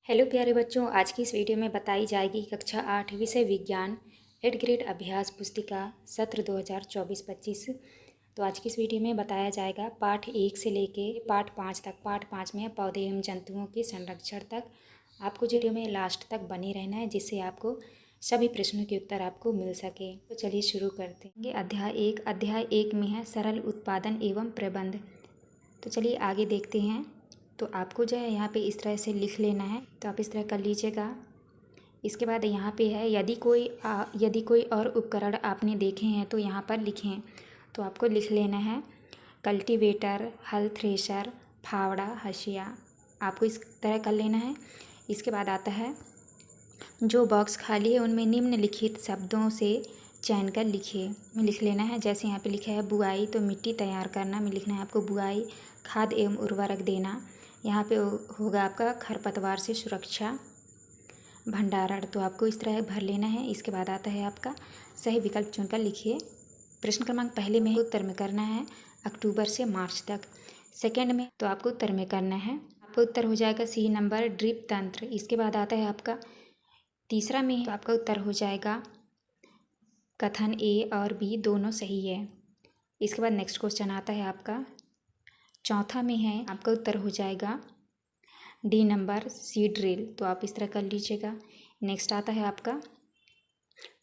Hello प्यारे बच्चों, आज की इस वीडियो में बताई जाएगी कक्षा 8 विषय विज्ञान 8 ग्रेड अभ्यास पुस्तिका सत्र 2024-25। तो आज की इस वीडियो में बताया जाएगा पाठ 1 से लेके पाठ 5 तक। पाठ 5 में पौधे एवं जंतुओं के संरक्षण तक। आपको वीडियो में लास्ट तक बने रहना है, जिससे आपको सभी प्रश्नों के उत्तर आपको मिल सके। तो चलिए शुरू करते हैं। अध्याय 1 में है सरल उत्पादन एवं प्रबंध। तो चलिए आगे देखते हैं। तो आपको जो है यहाँ पे इस तरह से लिख लेना है, तो आप इस तरह कर लीजिएगा। इसके बाद यहाँ पे है यदि कोई और उपकरण आपने देखे हैं तो यहाँ पर लिखें। तो आपको लिख लेना है कल्टीवेटर, हल, थ्रेशर, फावड़ा, हंसिया। आपको इस तरह कर लेना है। इसके बाद आता है जो बॉक्स खाली है उनमें निम्नलिखित शब्दों से चयन कर लिख लेना है। जैसे यहाँ पे लिखा है बुआई, तो मिट्टी तैयार करना में लिखना है आपको बुआई। खाद एवं उर्वरक देना, यहाँ पे होगा आपका खरपतवार से सुरक्षा। भंडारण, तो आपको इस तरह भर लेना है। इसके बाद आता है आपका सही विकल्प चुनकर लिखिए। प्रश्न क्रमांक पहले में उत्तर में करना है अक्टूबर से मार्च तक। सेकंड में तो आपको उत्तर में करना है, आपका उत्तर हो जाएगा सी नंबर ड्रिप तंत्र। इसके बाद आता है आपका तीसरा में, तो आपका उत्तर हो जाएगा कथन ए और बी दोनों सही है। इसके बाद नेक्स्ट क्वेश्चन आता है आपका चौथा में है, आपका उत्तर हो जाएगा डी नंबर सी ड्रिल। तो आप इस तरह कर लीजिएगा। नेक्स्ट आता है आपका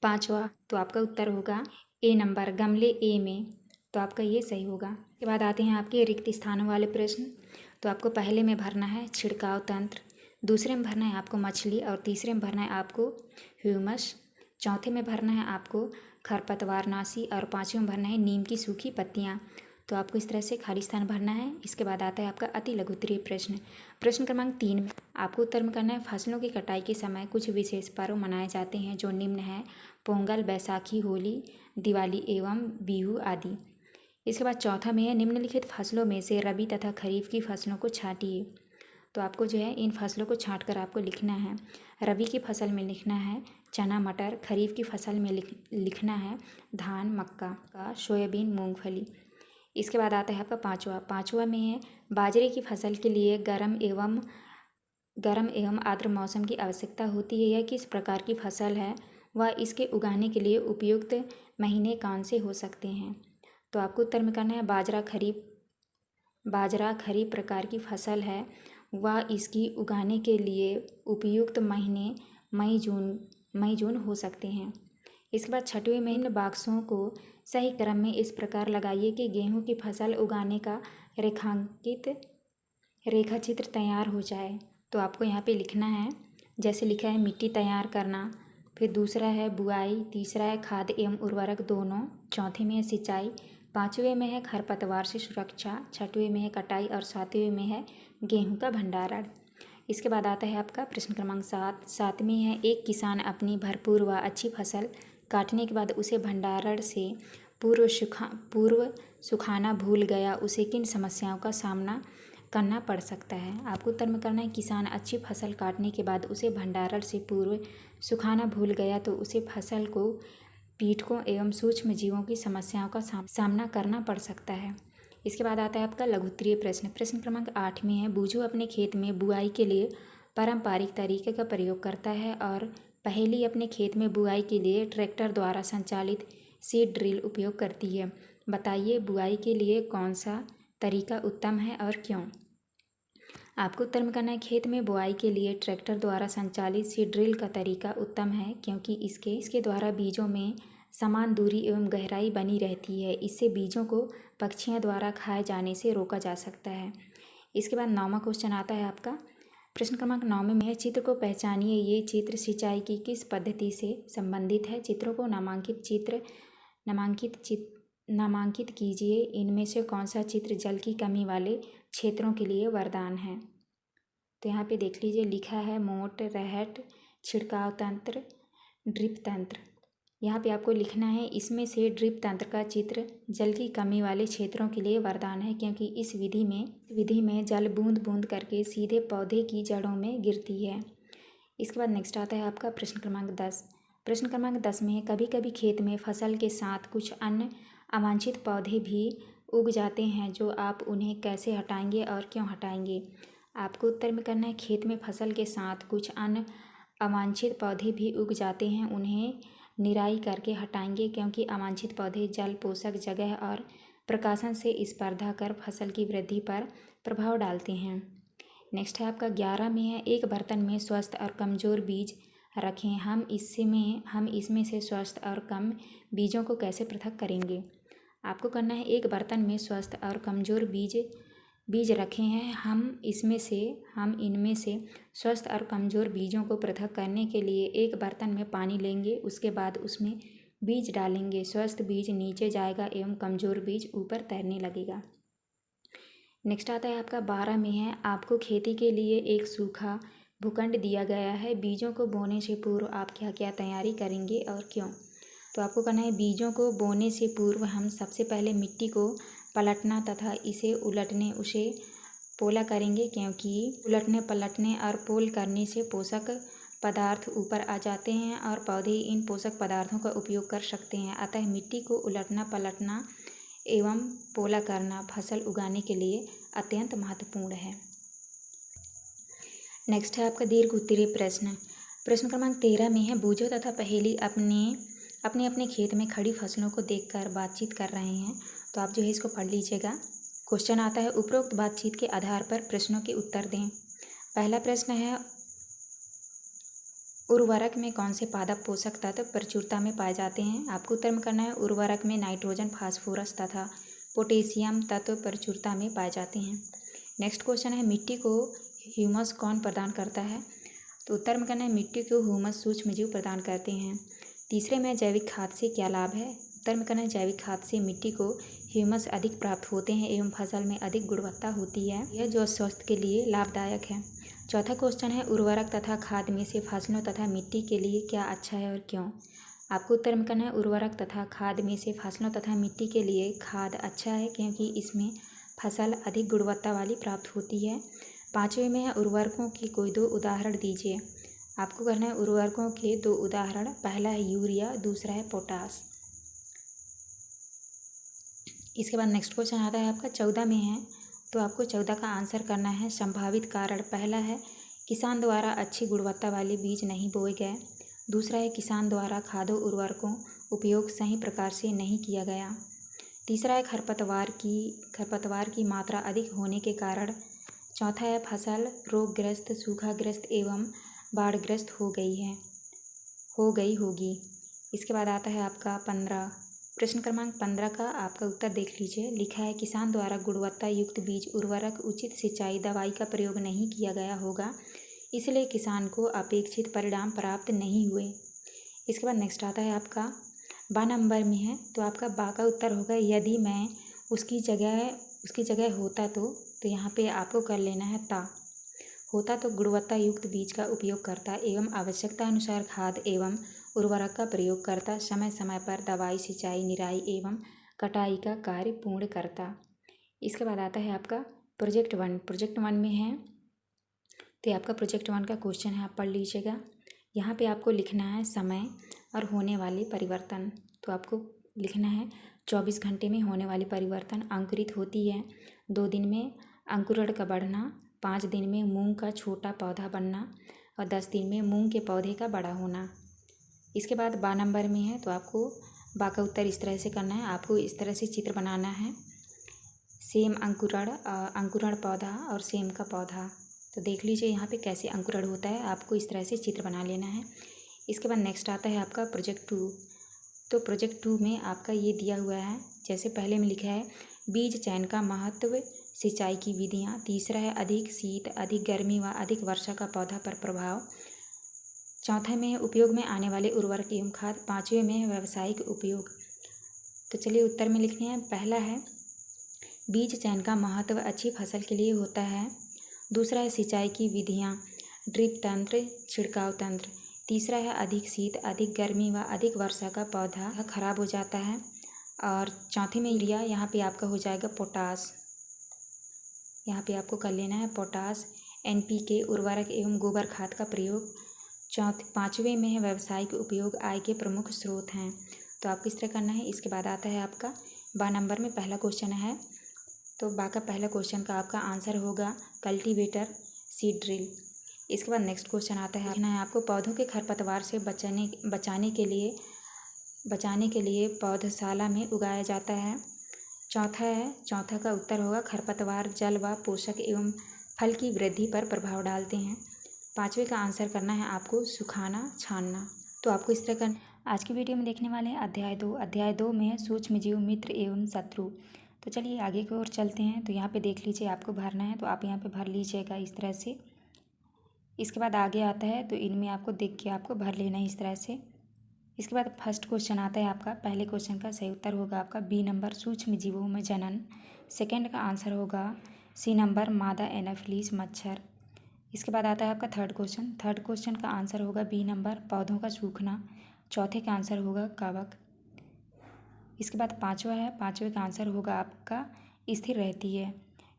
पांचवा, तो आपका उत्तर होगा ए नंबर गमले ए में। तो आपका ये सही होगा। इसके बाद आते हैं आपके रिक्त स्थानों वाले प्रश्न। तो आपको पहले में भरना है छिड़काव तंत्र, दूसरे में भरना है आपको मछली, और तीसरे में भरना है आपको ह्यूमस, चौथे में भरना है आपको खरपतवारनाशी, और पाँचवें में भरना है नीम की सूखी पत्तियाँ। तो आपको इस तरह से खाली स्थान भरना है। इसके बाद आता है आपका अति लघुत्तरीय प्रश्न। प्रश्न क्रमांक 3 में आपको उत्तर में करना है फसलों की कटाई के समय कुछ विशेष पर्व मनाए जाते हैं, जो निम्न है पोंगल, बैसाखी, होली, दिवाली एवं बिहू आदि। इसके बाद चौथा में है निम्नलिखित फसलों में से रबी तथा खरीफ की फसलों को छांटिए। तो आपको जो है इन फसलों को छांट कर आपको लिखना है। रबी की फसल में लिखना है चना, मटर। खरीफ की फसल में लिखना है धान, मक्का, सोयाबीन, मूंगफली। इसके बाद आता है आपका पाँचवा में है बाजरे की फसल के लिए गर्म एवं आर्द्र मौसम की आवश्यकता होती है। यह किस प्रकार की फसल है, वह इसके उगाने के लिए उपयुक्त महीने कौन से हो सकते हैं। तो आपको उत्तर में करना है बाजरा खरीफ प्रकार की फसल है, वह इसकी उगाने के लिए उपयुक्त महीने मई जून हो सकते हैं। इसके बाद छठवें महीने बाक्सों को सही क्रम में इस प्रकार लगाइए कि गेहूं की फसल उगाने का रेखा चित्र तैयार हो जाए। तो आपको यहाँ पे लिखना है, जैसे लिखा है मिट्टी तैयार करना, फिर दूसरा है बुआई, तीसरा है खाद एवं उर्वरक दोनों, चौथे में है सिंचाई, पाँचवें में है खरपतवार से सुरक्षा, छठवें में है कटाई, और सातवें में है गेहूँ का भंडारण। इसके बाद आता है आपका प्रश्न क्रमांक 7 में है एक किसान अपनी भरपूर व अच्छी फसल काटने के बाद उसे भंडारण से पूर्व सुखाना भूल गया, उसे किन समस्याओं का सामना करना पड़ सकता है। आपको उत्तर में करना है किसान अच्छी फसल काटने के बाद उसे भंडारण से पूर्व सुखाना भूल गया, तो उसे फसल को कीटकों एवं सूक्ष्म जीवों की समस्याओं का सामना करना पड़ सकता है। इसके बाद आता है आपका लघुत्तरीय प्रश्न। प्रश्न क्रमांक 8 में है बूझू अपने खेत में बुआई के लिए पारंपरिक तरीके का प्रयोग करता है और पहेली अपने खेत में बुआई के लिए ट्रैक्टर द्वारा संचालित सीड ड्रिल उपयोग करती है। बताइए बुआई के लिए कौन सा तरीका उत्तम है और क्यों। आपको उत्तर में करना है खेत में बुआई के लिए ट्रैक्टर द्वारा संचालित सीड ड्रिल का तरीका उत्तम है, क्योंकि इसके द्वारा बीजों में समान दूरी एवं गहराई बनी रहती है। इससे बीजों को पक्षियों द्वारा खाए जाने से रोका जा सकता है। इसके बाद 9वां क्वेश्चन आता है आपका प्रश्न क्रमांक 9 में है चित्र को पहचानिए, ये चित्र सिंचाई की किस पद्धति से संबंधित है। चित्रों को नामांकित कीजिए, इनमें से कौन सा चित्र जल की कमी वाले क्षेत्रों के लिए वरदान है। तो यहाँ पे देख लीजिए लिखा है मोट, रहट, छिड़काव तंत्र, ड्रिप तंत्र। यहाँ पे आपको लिखना है इसमें से ड्रिप तंत्र का चित्र जल की कमी वाले क्षेत्रों के लिए वरदान है, क्योंकि इस विधि में जल बूंद बूंद करके सीधे पौधे की जड़ों में गिरती है। इसके बाद नेक्स्ट आता है आपका प्रश्न क्रमांक 10। प्रश्न क्रमांक 10 में कभी कभी खेत में फसल के साथ कुछ अन्य अवांछित पौधे भी उग जाते हैं, जो आप उन्हें कैसे हटाएंगे और क्यों हटाएंगे। आपको उत्तर में करना है खेत में फसल के साथ कुछ अन्य अवांछित पौधे भी उग जाते हैं, उन्हें निराई करके हटाएंगे क्योंकि अवांछित पौधे जल, पोषक जगह और प्रकाशन से स्पर्धा कर फसल की वृद्धि पर प्रभाव डालते हैं। नेक्स्ट है आपका 11 में है, एक बर्तन में स्वस्थ और कमज़ोर बीज रखें, हम इसमें से स्वस्थ और कम बीजों को कैसे पृथक करेंगे। आपको करना है एक बर्तन में स्वस्थ और कमज़ोर बीज रखे हैं, हम इनमें से स्वस्थ और कमज़ोर बीजों को पृथक करने के लिए एक बर्तन में पानी लेंगे, उसके बाद उसमें बीज डालेंगे, स्वस्थ बीज नीचे जाएगा एवं कमज़ोर बीज ऊपर तैरने लगेगा। नेक्स्ट आता है आपका 12 में है, आपको खेती के लिए एक सूखा भूखंड दिया गया है, बीजों को बोने से पूर्व आप क्या क्या तैयारी करेंगे और क्यों। तो आपको करना है बीजों को बोने से पूर्व हम सबसे पहले मिट्टी को पलटना तथा उसे पोला करेंगे, क्योंकि उलटने पलटने और पोल करने से पोषक पदार्थ ऊपर आ जाते हैं और पौधे इन पोषक पदार्थों का उपयोग कर सकते हैं। अतः मिट्टी को उलटना पलटना एवं पोला करना फसल उगाने के लिए अत्यंत महत्वपूर्ण है। नेक्स्ट है आपका दीर्घ उत्तरीय प्रश्न क्रमांक 13 में है, बूझो तथा पहेली अपने अपने खेत में खड़ी फसलों को देखकर बातचीत कर रहे हैं। तो आप जो है इसको पढ़ लीजिएगा। क्वेश्चन आता है, उपरोक्त बातचीत के आधार पर प्रश्नों के उत्तर दें। पहला प्रश्न है, उर्वरक में कौन से पादप पोषक तत्व प्रचुरता में पाए जाते हैं। आपको उत्तर में करना है उर्वरक में नाइट्रोजन, फास्फोरस तथा पोटेशियम तत्व प्रचुरता में पाए जाते हैं। नेक्स्ट क्वेश्चन है, मिट्टी को ह्यूमस कौन प्रदान करता है। तो उत्तर में करना है मिट्टी को ह्यूमस सूक्ष्मजीव प्रदान करते हैं। तीसरे में जैविक खाद से क्या लाभ है। उत्तर में करना है जैविक खाद से मिट्टी को ह्यूमस अधिक प्राप्त होते हैं एवं फसल में अधिक गुणवत्ता होती है, यह जो स्वास्थ्य के लिए लाभदायक है। चौथा क्वेश्चन है, उर्वरक तथा खाद में से फसलों तथा मिट्टी के लिए क्या अच्छा है और क्यों। आपको उत्तर में करना है उर्वरक तथा खाद में से फसलों तथा मिट्टी के लिए खाद अच्छा है क्योंकि इसमें फसल अधिक गुणवत्ता वाली प्राप्त होती है। पाँचवें में है, उर्वरकों की कोई दो उदाहरण दीजिए। आपको करना है उर्वरकों के दो उदाहरण, पहला है यूरिया, दूसरा है पोटास। इसके बाद नेक्स्ट क्वेश्चन आता है आपका 14 में है, तो आपको 14 का आंसर करना है संभावित कारण। पहला है, किसान द्वारा अच्छी गुणवत्ता वाले बीज नहीं बोए गए। दूसरा है, किसान द्वारा खादों उर्वरकों उपयोग सही प्रकार से नहीं किया गया। तीसरा है, खरपतवार की मात्रा अधिक होने के कारण। चौथा है, फसल रोगग्रस्त, सूखाग्रस्त एवं बाढ़ग्रस्त हो गई होगी। इसके बाद आता है आपका 15 प्रश्न क्रमांक 15 का आपका उत्तर देख लीजिए। लिखा है, किसान द्वारा गुणवत्ता युक्त बीज, उर्वरक, उचित सिंचाई, दवाई का प्रयोग नहीं किया गया होगा, इसलिए किसान को अपेक्षित परिणाम प्राप्त नहीं हुए। इसके बाद नेक्स्ट आता है आपका 12 नंबर में है, तो आपका बा का उत्तर होगा, यदि मैं उसकी जगह होता तो यहाँ पे आपको कर लेना है ता। होता तो गुणवत्ता युक्त बीज का उपयोग करता एवं आवश्यकता अनुसार खाद एवं उर्वरक का प्रयोग करता, समय समय पर दवाई, सिंचाई, निराई एवं कटाई का कार्य पूर्ण करता। इसके बाद आता है आपका प्रोजेक्ट 1 में है, तो आपका प्रोजेक्ट 1 का क्वेश्चन है, आप पढ़ लीजिएगा। यहाँ पे आपको लिखना है समय और होने वाले परिवर्तन। तो आपको लिखना है 24 घंटे में होने वाले परिवर्तन। अंकुरित होती है 2 दिन में, अंकुरण का बढ़ना 5 दिन में, मूंग का छोटा पौधा बनना और 10 दिन में मूंग के पौधे का बड़ा होना। इसके बाद 12 नंबर में है, तो आपको बा का उत्तर इस तरह से करना है। आपको इस तरह से चित्र बनाना है, सेम अंकुरण पौधा और सेम का पौधा। तो देख लीजिए यहाँ पे कैसे अंकुरण होता है, आपको इस तरह से चित्र बना लेना है। इसके बाद नेक्स्ट आता है आपका प्रोजेक्ट 2। तो प्रोजेक्ट 2 में आपका ये दिया हुआ है, जैसे पहले में लिखा है बीज चयन का महत्व, सिंचाई की विधियाँ। तीसरा है अधिक शीत, अधिक गर्मी व अधिक वर्षा का पौधा पर प्रभाव। चौथे में उपयोग में आने वाले उर्वरक एवं खाद। पाँचवें में व्यावसायिक उपयोग। तो चलिए उत्तर में लिखते हैं। पहला है बीज चयन का महत्व अच्छी फसल के लिए होता है। दूसरा है सिंचाई की विधियाँ, ड्रिप तंत्र, छिड़काव तंत्र। तीसरा है अधिक शीत, अधिक गर्मी व अधिक वर्षा का पौधा खराब हो जाता है। और चौथे में यूरिया, यहाँ पे आपका हो जाएगा पोटास। यहाँ पे आपको कर लेना है पोटास, NPK उर्वरक एवं गोबर खाद का प्रयोग। पाँचवें में है व्यावसायिक उपयोग, आय के प्रमुख स्रोत हैं। तो आपको इस तरह करना है। इसके बाद आता है आपका 12 नंबर में पहला क्वेश्चन है, तो बा का पहला क्वेश्चन का आपका आंसर होगा कल्टीवेटर। Seed drill. इसके बाद नेक्स्ट क्वेश्चन आता है, देखना है आपको पौधों के खरपतवार से बचाने के लिए पौधशाला में उगाया जाता है। चौथा का उत्तर होगा खरपतवार जल व पोषक एवं फल की वृद्धि पर प्रभाव डालते हैं। पाँचवें का आंसर करना है आपको सुखाना छानना। तो आपको इस तरह का आज की वीडियो में देखने वाले हैं अध्याय 2 में है सूक्ष्म जीव मित्र एवं शत्रु। तो चलिए आगे की ओर चलते हैं। तो यहाँ पे देख लीजिए, आपको भरना है तो आप यहाँ पे भर लीजिएगा इस तरह से। इसके बाद आगे आता है तो इनमें आपको देख के आपको भर लेना है इस तरह से। इसके बाद फर्स्ट क्वेश्चन आता है आपका, पहले क्वेश्चन का सही उत्तर होगा आपका बी नंबर सूक्ष्म जीवों में जनन। सेकंड का आंसर होगा सी नंबर मादा एनाफिलीज मच्छर। इसके बाद आता है आपका थर्ड क्वेश्चन का आंसर होगा बी नंबर पौधों का सूखना। चौथे का आंसर होगा कवक। इसके बाद पाँचवें का आंसर होगा आपका स्थिर रहती है।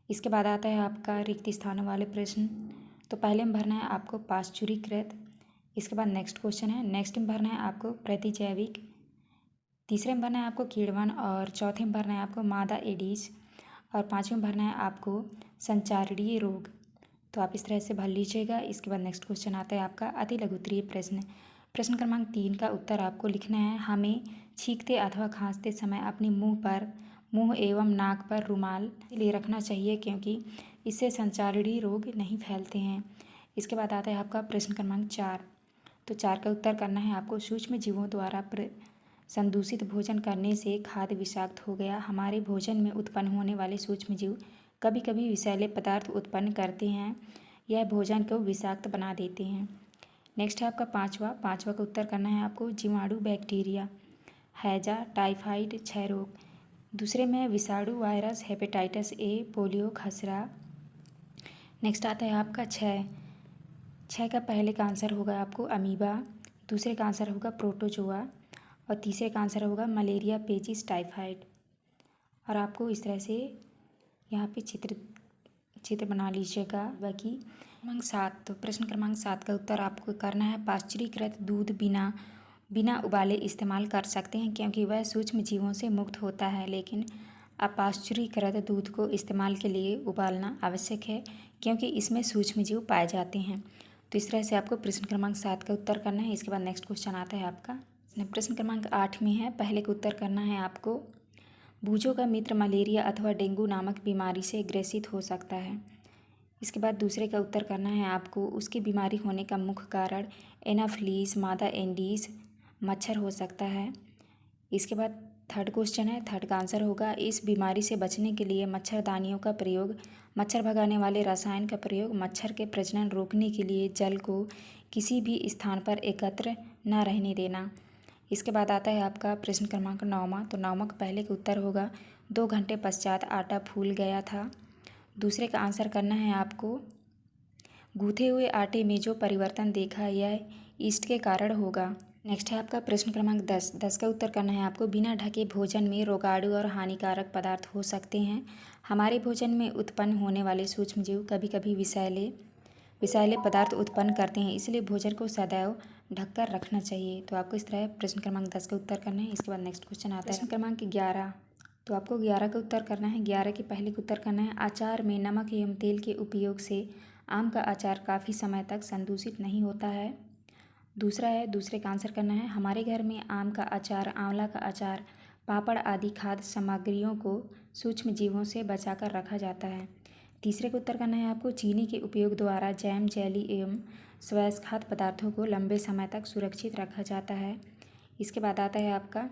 इसके बाद आता है आपका रिक्त स्थानों वाले प्रश्न। तो पहले में भरना है आपको पाश्चुरीकृत। इसके बाद नेक्स्ट में भरना है आपको प्रतिजैविक। तीसरे में भरना है आपको कीड़वन और चौथे में भरना है आपको मादा एडीज और पाँचवें में भरना है आपको संचारणीय रोग। तो आप इस तरह से भर लीजिएगा। इसके बाद नेक्स्ट क्वेश्चन आता है आपका अति लघुत्तरीय प्रश्न क्रमांक 3 का उत्तर आपको लिखना है। हमें छींकते अथवा खांसते समय अपने मुंह एवं नाक पर रुमाल ले रखना चाहिए क्योंकि इससे संचारणीय रोग नहीं फैलते हैं। इसके बाद आता है आपका प्रश्न क्रमांक 4। तो 4 का उत्तर करना है आपको सूक्ष्म जीवों द्वारा संदूषित भोजन करने से खाद्य विषाक्त हो गया। हमारे भोजन में उत्पन्न होने वाले सूक्ष्म जीव कभी कभी विषैले पदार्थ उत्पन्न करते हैं, यह भोजन को विषाक्त बना देते हैं। नेक्स्ट है आपका पाँचवा का उत्तर करना है आपको जीवाणु बैक्टीरिया हैजा टाइफाइड क्षय रोग। दूसरे में विषाणु वायरस हेपेटाइटिस ए पोलियो खसरा। नेक्स्ट आता है आपका 6 का पहले का आंसर होगा आपको अमीबा। दूसरे का आंसर होगा प्रोटोजोआ और तीसरे का आंसर होगा मलेरिया पेचिस टाइफाइड। और आपको इस तरह से यहाँ पे चित्र बना लीजिएगा। बाकी क्रमांक 7। तो प्रश्न क्रमांक 7 का उत्तर आपको करना है पाश्चुरीकृत दूध बिना उबाले इस्तेमाल कर सकते हैं क्योंकि वह सूक्ष्म जीवों से मुक्त होता है, लेकिन अपाश्चुरीकृत दूध को इस्तेमाल के लिए उबालना आवश्यक है क्योंकि इसमें सूक्ष्म जीव पाए जाते हैं। तो इस तरह से आपको प्रश्न क्रमांक 7 का उत्तर करना है। इसके बाद नेक्स्ट क्वेश्चन आता है आपका प्रश्न क्रमांक 8 में है। पहले का उत्तर करना है आपको बूझों का मित्र मलेरिया अथवा डेंगू नामक बीमारी से ग्रसित हो सकता है। इसके बाद दूसरे का उत्तर करना है आपको उसकी बीमारी होने का मुख्य कारण एनाफिलीज मादा एंडीज मच्छर हो सकता है। इसके बाद थर्ड का आंसर होगा इस बीमारी से बचने के लिए मच्छरदानियों का प्रयोग, मच्छर भगाने वाले रसायन का प्रयोग, मच्छर के प्रजनन रोकने के लिए जल को किसी भी स्थान पर एकत्र न रहने देना। इसके बाद आता है आपका प्रश्न क्रमांक 9। तो 9 का पहले का उत्तर होगा 2 घंटे पश्चात आटा फूल गया था। दूसरे का आंसर करना है आपको गूँथे हुए आटे में जो परिवर्तन देखा यह ईस्ट के कारण होगा। नेक्स्ट है आपका प्रश्न क्रमांक 10 का उत्तर करना है आपको बिना ढके भोजन में रोगाणु और हानिकारक पदार्थ हो सकते हैं। हमारे भोजन में उत्पन्न होने वाले सूक्ष्म जीव कभी कभी विषैले पदार्थ उत्पन्न करते हैं, इसलिए भोजन को सदैव ढककर रखना चाहिए। तो आपको इस तरह प्रश्न क्रमांक 10 का उत्तर करना है। इसके बाद नेक्स्ट क्वेश्चन आता है प्रश्न क्रमांक 11। तो आपको 11 का उत्तर करना है। 11 के पहले का उत्तर करना है अचार में नमक एवं तेल के उपयोग से आम का अचार काफ़ी समय तक संदूषित नहीं होता है। दूसरे का आंसर करना है हमारे घर में आम का अचार, आंवला का अचार, पापड़ आदि खाद्य सामग्रियों को सूक्ष्म जीवों से बचाकर रखा जाता है। तीसरे का उत्तर करना है आपको चीनी के उपयोग द्वारा जैम, जेली एवं स्वास्थ्य खाद्य पदार्थों को लंबे समय तक सुरक्षित रखा जाता है। इसके बाद आता है आपका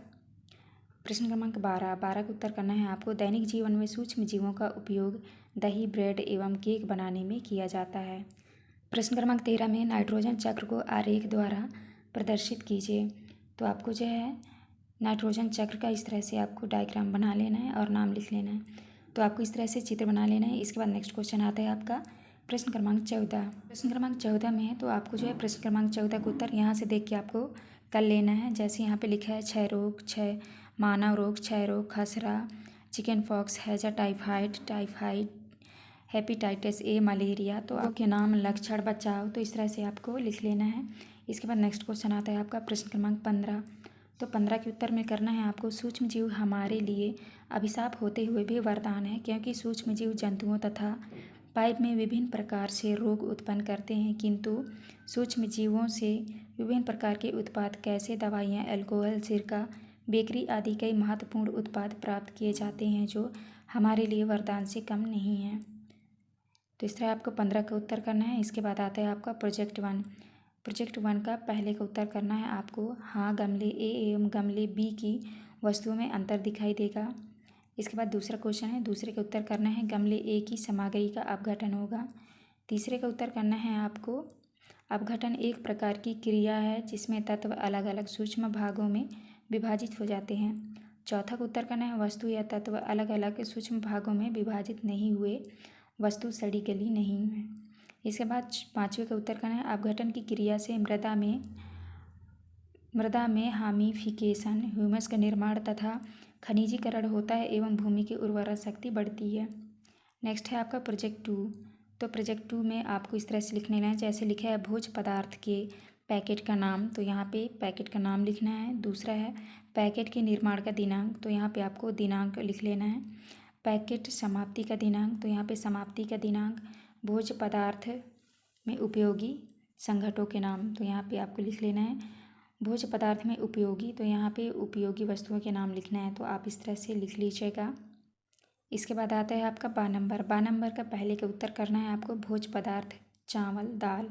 प्रश्न क्रमांक 12 का उत्तर करना है आपको दैनिक जीवन में सूक्ष्म जीवों का उपयोग दही, ब्रेड एवं केक बनाने में किया जाता है। प्रश्न क्रमांक 13 में नाइट्रोजन चक्र को आरेख द्वारा प्रदर्शित कीजिए। तो आपको जो है नाइट्रोजन चक्र का इस तरह से आपको डायग्राम बना लेना है और नाम लिख लेना है। तो आपको इस तरह से चित्र बना लेना है। इसके बाद नेक्स्ट क्वेश्चन आता है आपका प्रश्न क्रमांक 14 में है। तो आपको जो है प्रश्न क्रमांक 14 का उत्तर यहाँ से देख के आपको कर लेना है। जैसे यहाँ पे लिखा है क्षय रोग, मानव रोग, क्षय रोग, खसरा, चिकन पॉक्स, हैजा टाइफाइड, हेपेटाइटिस ए, मलेरिया। तो आपके नाम, लक्षण, बचाव, तो इस तरह से आपको लिख लेना है। इसके बाद नेक्स्ट क्वेश्चन आता है आपका प्रश्न क्रमांक 15। तो 15 के उत्तर में करना है आपको सूक्ष्म जीव हमारे लिए अभिशाप होते हुए भी वरदान है क्योंकि सूक्ष्म जीव जंतुओं तथा पाइप में विभिन्न प्रकार से रोग उत्पन्न करते हैं, किंतु सूक्ष्म जीवों से विभिन्न प्रकार के उत्पाद कैसे दवाइयाँ, अल्कोहल, सिरका, बेकरी आदि कई महत्वपूर्ण उत्पाद प्राप्त किए जाते हैं जो हमारे लिए वरदान से कम नहीं हैं। तो इस तरह आपको 15 का उत्तर करना है। इसके बाद आता है आपका प्रोजेक्ट 1। प्रोजेक्ट 1 का पहले का उत्तर करना है आपको। हाँ, गमले ए एवं गमले बी की वस्तुओं में अंतर दिखाई देगा। इसके बाद दूसरा क्वेश्चन है, दूसरे का उत्तर करना है गमले ए की सामग्री का अपघटन होगा। तीसरे का उत्तर करना है आपको। अपघटन एक प्रकार की क्रिया है जिसमें तत्व अलग अलग सूक्ष्म भागों में विभाजित हो जाते हैं। चौथा का उत्तर करना है वस्तु या तत्व अलग अलग सूक्ष्म भागों में विभाजित नहीं हुए, वस्तु सड़ी गली नहीं है। इसके बाद पाँचवें का उत्तर करना है अपघटन की क्रिया से मृदा में हामिफिकेशन, ह्यूमस का निर्माण तथा खनिजीकरण होता है एवं भूमि की उर्वरा शक्ति बढ़ती है। नेक्स्ट है आपका प्रोजेक्ट 2। तो प्रोजेक्ट 2 में आपको इस तरह से लिख लेना है, जैसे लिखा है भोज्य पदार्थ के पैकेट का नाम, तो यहाँ पे पैकेट का नाम लिखना है। दूसरा है पैकेट के निर्माण का दिनांक, तो यहाँ पे आपको दिनांक लिख लेना है। पैकेट समाप्ति का दिनांक, तो यहाँ पे समाप्ति का दिनांक। भोज्य पदार्थ में उपयोगी संघटकों के नाम, तो यहाँ पे आपको लिख लेना है। भोज्य पदार्थ में उपयोगी, तो यहाँ पे उपयोगी वस्तुओं के नाम लिखना है, तो आप इस तरह से लिख लीजिएगा। इसके बाद आता है आपका 12 नंबर। 12 नंबर का पहले का उत्तर करना है आपको भोज्य पदार्थ चावल, दाल।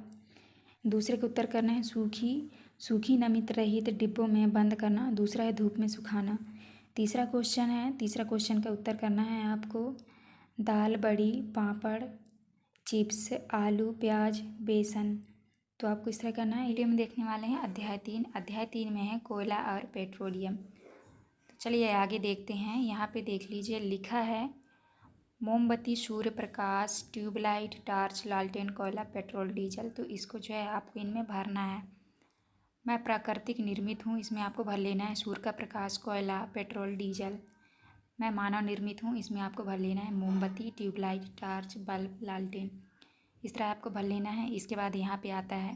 दूसरे का उत्तर करना है सूखी नमित रहित डिब्बों में बंद करना। दूसरा है धूप में सुखाना। तीसरा क्वेश्चन का उत्तर करना है आपको दाल, बड़ी, पापड़, चिप्स, आलू, प्याज, बेसन। तो आपको इस तरह करना है। वीडियो में देखने वाले हैं अध्याय 3। अध्याय 3 में है कोयला और पेट्रोलियम। तो चलिए आगे देखते हैं। यहाँ पे देख लीजिए, लिखा है मोमबत्ती, सूर्य प्रकाश, ट्यूबलाइट, टार्च, लालटेन, कोयला, पेट्रोल, डीजल। तो इसको जो है आपको इनमें भरना है। मैं प्राकृतिक निर्मित हूँ, इसमें आपको भर लेना है सूर्य का प्रकाश, कोयला, पेट्रोल, डीजल। मैं मानव निर्मित हूँ, इसमें आपको भर लेना है मोमबत्ती, ट्यूबलाइट, टार्च, बल्ब, लालटेन। इस तरह आपको भर लेना है। इसके बाद यहाँ पे आता है,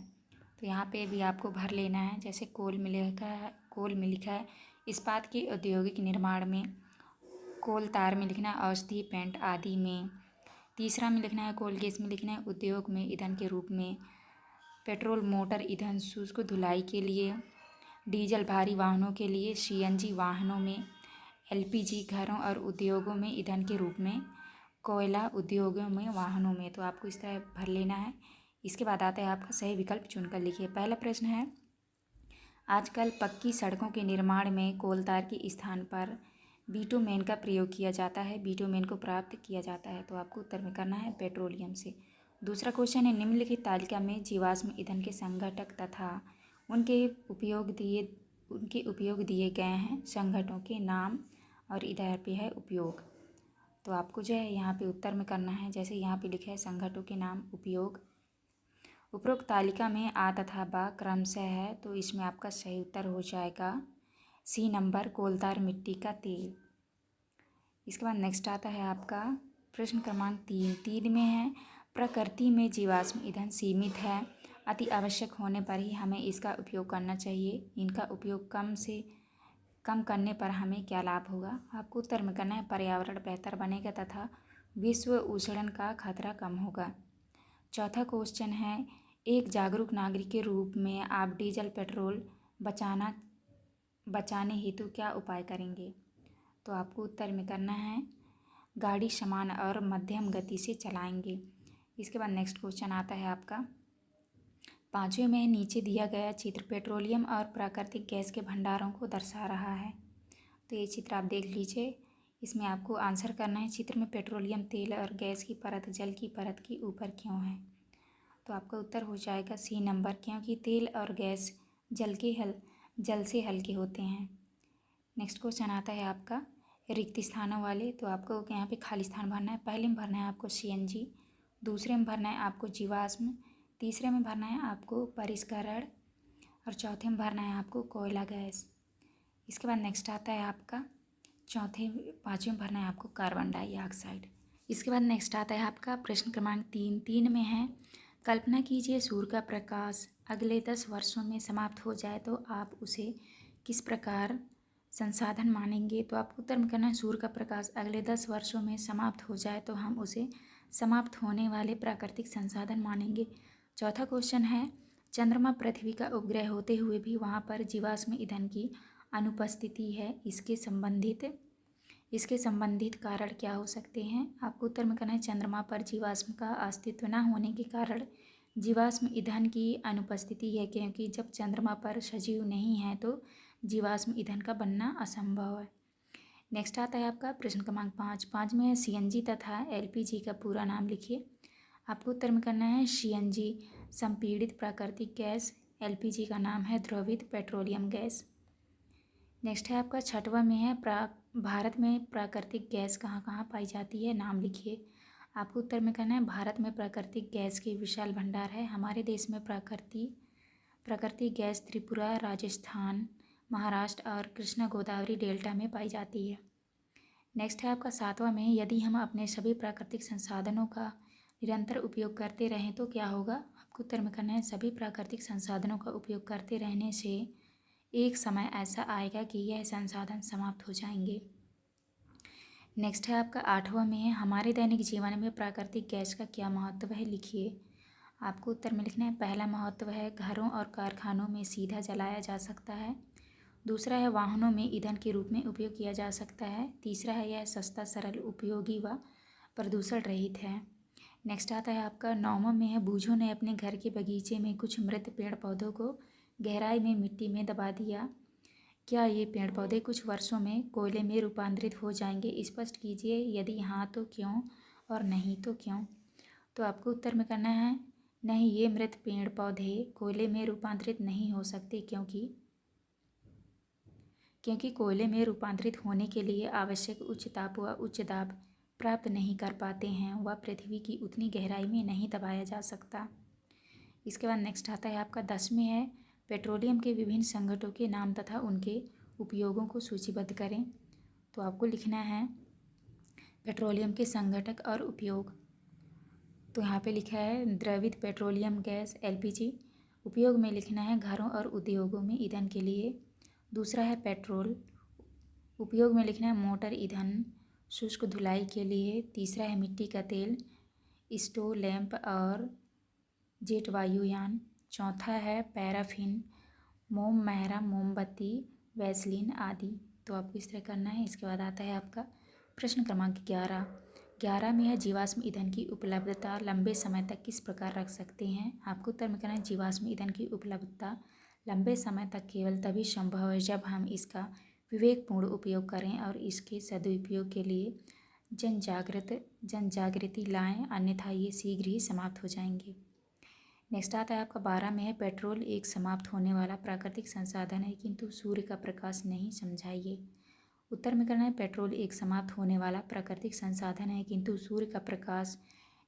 तो यहाँ पे भी आपको भर लेना है। जैसे कोल में लिखा है इस्पात के औद्योगिक निर्माण में, कोल तार में लिखना है औषधि, पेंट आदि में। तीसरा में लिखना है कोल गैस में लिखना है उद्योग में ईंधन के रूप में। पेट्रोल मोटर ईंधन शुष्क धुलाई के लिए। डीजल भारी वाहनों के लिए। सीएनजी वाहनों में। एलपीजी घरों और उद्योगों में ईंधन के रूप में। कोयला उद्योगों में, वाहनों में। तो आपको इस तरह भर लेना है। इसके बाद आता है आपका सही विकल्प चुनकर लिखिए। पहला प्रश्न है आजकल पक्की सड़कों के निर्माण में कोलतार के स्थान पर बिटुमेन का प्रयोग किया जाता है। बिटुमेन को प्राप्त किया जाता है, तो आपको उत्तर में करना है पेट्रोलियम से। दूसरा क्वेश्चन है निम्नलिखित तालिका में जीवाश्म ईंधन के संघटक तथा उनके उपयोग दिए गए हैं संघटकों के नाम, और इधर पे है उपयोग। तो आपको जो है यहाँ पे उत्तर में करना है। जैसे यहाँ पे लिखा है संघटकों के नाम, उपयोग। उपरोक्त तालिका में आ तथा बा क्रमशः है, तो इसमें आपका सही उत्तर हो जाएगा सी नंबर, कोलतार मिट्टी का तेल। इसके बाद नेक्स्ट आता है आपका प्रश्न क्रमांक 3 में है प्रकृति में जीवाश्म ईंधन सीमित है, अति आवश्यक होने पर ही हमें इसका उपयोग करना चाहिए। इनका उपयोग कम करने पर हमें क्या लाभ होगा। आपको उत्तर में करना है पर्यावरण बेहतर बनेगा तथा विश्व उष्णन का खतरा कम होगा। चौथा क्वेश्चन है एक जागरूक नागरिक के रूप में आप डीजल पेट्रोल बचाने हेतु क्या उपाय करेंगे। तो आपको उत्तर में करना है गाड़ी समान और मध्यम गति से चलाएंगे। इसके बाद नेक्स्ट क्वेश्चन आता है आपका 5वें में नीचे दिया गया चित्र पेट्रोलियम और प्राकृतिक गैस के भंडारों को दर्शा रहा है। तो ये चित्र आप देख लीजिए, इसमें आपको आंसर करना है चित्र में पेट्रोलियम तेल और गैस की परत जल की परत के ऊपर क्यों है। तो आपका उत्तर हो जाएगा सी नंबर, क्योंकि तेल और गैस जल से हल्के होते हैं। नेक्स्ट क्वेश्चन आता है आपका रिक्त स्थानों वाले। तो आपको यहाँ पे खाली स्थान भरना है। पहले में भरना है आपको सीएनजी, दूसरे में भरना है आपको जीवाश्म, तीसरे में भरना है आपको परिष्करण, और चौथे में भरना है आपको कोयला गैस। इसके बाद नेक्स्ट आता है आपका 5वें में भरना है आपको कार्बन डाइऑक्साइड। इसके बाद नेक्स्ट आता है आपका प्रश्न क्रमांक 3 में है कल्पना कीजिए सूर्य का प्रकाश अगले 10 वर्षों में समाप्त हो जाए तो आप उसे किस प्रकार संसाधन मानेंगे। तो आपको उत्तर में करना है सूर्य का प्रकाश अगले 10 वर्षों में समाप्त हो जाए तो हम उसे समाप्त होने वाले प्राकृतिक संसाधन मानेंगे। चौथा क्वेश्चन है, चंद्रमा पृथ्वी का उपग्रह होते हुए भी वहाँ पर जीवाश्म ईंधन की अनुपस्थिति है, इसके संबंधित कारण क्या हो सकते हैं? आपको उत्तर में करना है चंद्रमा पर जीवाश्म का अस्तित्व न होने के कारण जीवाश्म ईंधन की अनुपस्थिति है, क्योंकि जब चंद्रमा पर सजीव नहीं है तो जीवाश्म ईंधन का बनना असंभव है। नेक्स्ट आता है आपका प्रश्न क्रमांक 5 में है सीएनजी तथा एलपीजी का पूरा नाम लिखिए। आपको उत्तर में करना है सीएनजी संपीड़ित प्राकृतिक गैस, एलपीजी का नाम है द्रवित पेट्रोलियम गैस। नेक्स्ट है आपका 6वां में है भारत में प्राकृतिक गैस कहाँ कहाँ पाई जाती है, नाम लिखिए। आपको उत्तर में करना है भारत में प्राकृतिक गैस के विशाल भंडार है। हमारे देश में प्राकृतिक गैस त्रिपुरा, राजस्थान, महाराष्ट्र और कृष्णा गोदावरी डेल्टा में पाई जाती है। नेक्स्ट है आपका 7वां में, यदि हम अपने सभी प्राकृतिक संसाधनों का निरंतर उपयोग करते रहें तो क्या होगा? आपको उत्तर में करना है सभी प्राकृतिक संसाधनों का उपयोग करते रहने से एक समय ऐसा आएगा कि यह संसाधन समाप्त हो जाएंगे। नेक्स्ट है आपका 8वां में है, हमारे दैनिक जीवन में प्राकृतिक गैस का क्या महत्व है, लिखिए। आपको उत्तर में लिखना है पहला महत्व है घरों और कारखानों में सीधा जलाया जा सकता है। दूसरा है वाहनों में ईंधन के रूप में उपयोग किया जा सकता है। तीसरा है यह सस्ता, सरल, उपयोगी व प्रदूषण रहित है। नेक्स्ट आता है आपका 9वां में है, बूझों ने अपने घर के बगीचे में कुछ मृत पेड़ पौधों को गहराई में मिट्टी में दबा दिया। क्या ये पेड़ पौधे कुछ वर्षों में कोयले में रूपांतरित हो जाएंगे? स्पष्ट कीजिए, यदि हाँ तो क्यों और नहीं तो क्यों? तो आपको उत्तर में करना है नहीं, ये मृत पेड़ पौधे कोयले में रूपांतरित नहीं हो सकते, क्योंकि कोयले में रूपांतरित होने के लिए आवश्यक उच्च ताप व उच्च दाब प्राप्त नहीं कर पाते हैं, वह पृथ्वी की उतनी गहराई में नहीं दबाया जा सकता। इसके बाद नेक्स्ट आता है आपका 10 में है, पेट्रोलियम के विभिन्न संगठनों के नाम तथा उनके उपयोगों को सूचीबद्ध करें। तो आपको लिखना है पेट्रोलियम के संघटक और उपयोग। तो यहाँ पे लिखा है द्रवित पेट्रोलियम गैस, एलपीजी। उपयोग में लिखना है घरों और उद्योगों में ईंधन के लिए। दूसरा है पेट्रोल, उपयोग में लिखना है मोटर ईंधन, शुष्क धुलाई के लिए। तीसरा है मिट्टी का तेल, स्टोव लैंप और जेट वायुयान। चौथा है पैराफिन, मोम, महरा, मोमबत्ती, वैसलीन आदि। तो आपको इस तरह करना है। इसके बाद आता है आपका प्रश्न क्रमांक 11 में है जीवाश्म ईंधन की उपलब्धता लंबे समय तक किस प्रकार रख सकते हैं? आपको उत्तर में करना है जीवाश्म ईंधन की उपलब्धता लंबे समय तक केवल तभी संभव है जब हम इसका विवेकपूर्ण उपयोग करें और इसके सदुपयोग के लिए जनजागृति लाएं, अन्यथा ये शीघ्र ही समाप्त हो जाएंगे। नेक्स्ट आता है आपका 12 में है, पेट्रोल एक समाप्त होने वाला प्राकृतिक संसाधन है किंतु सूर्य का प्रकाश नहीं, समझाइए। उत्तर में करना है पेट्रोल एक समाप्त होने वाला प्राकृतिक संसाधन है किंतु सूर्य का प्रकाश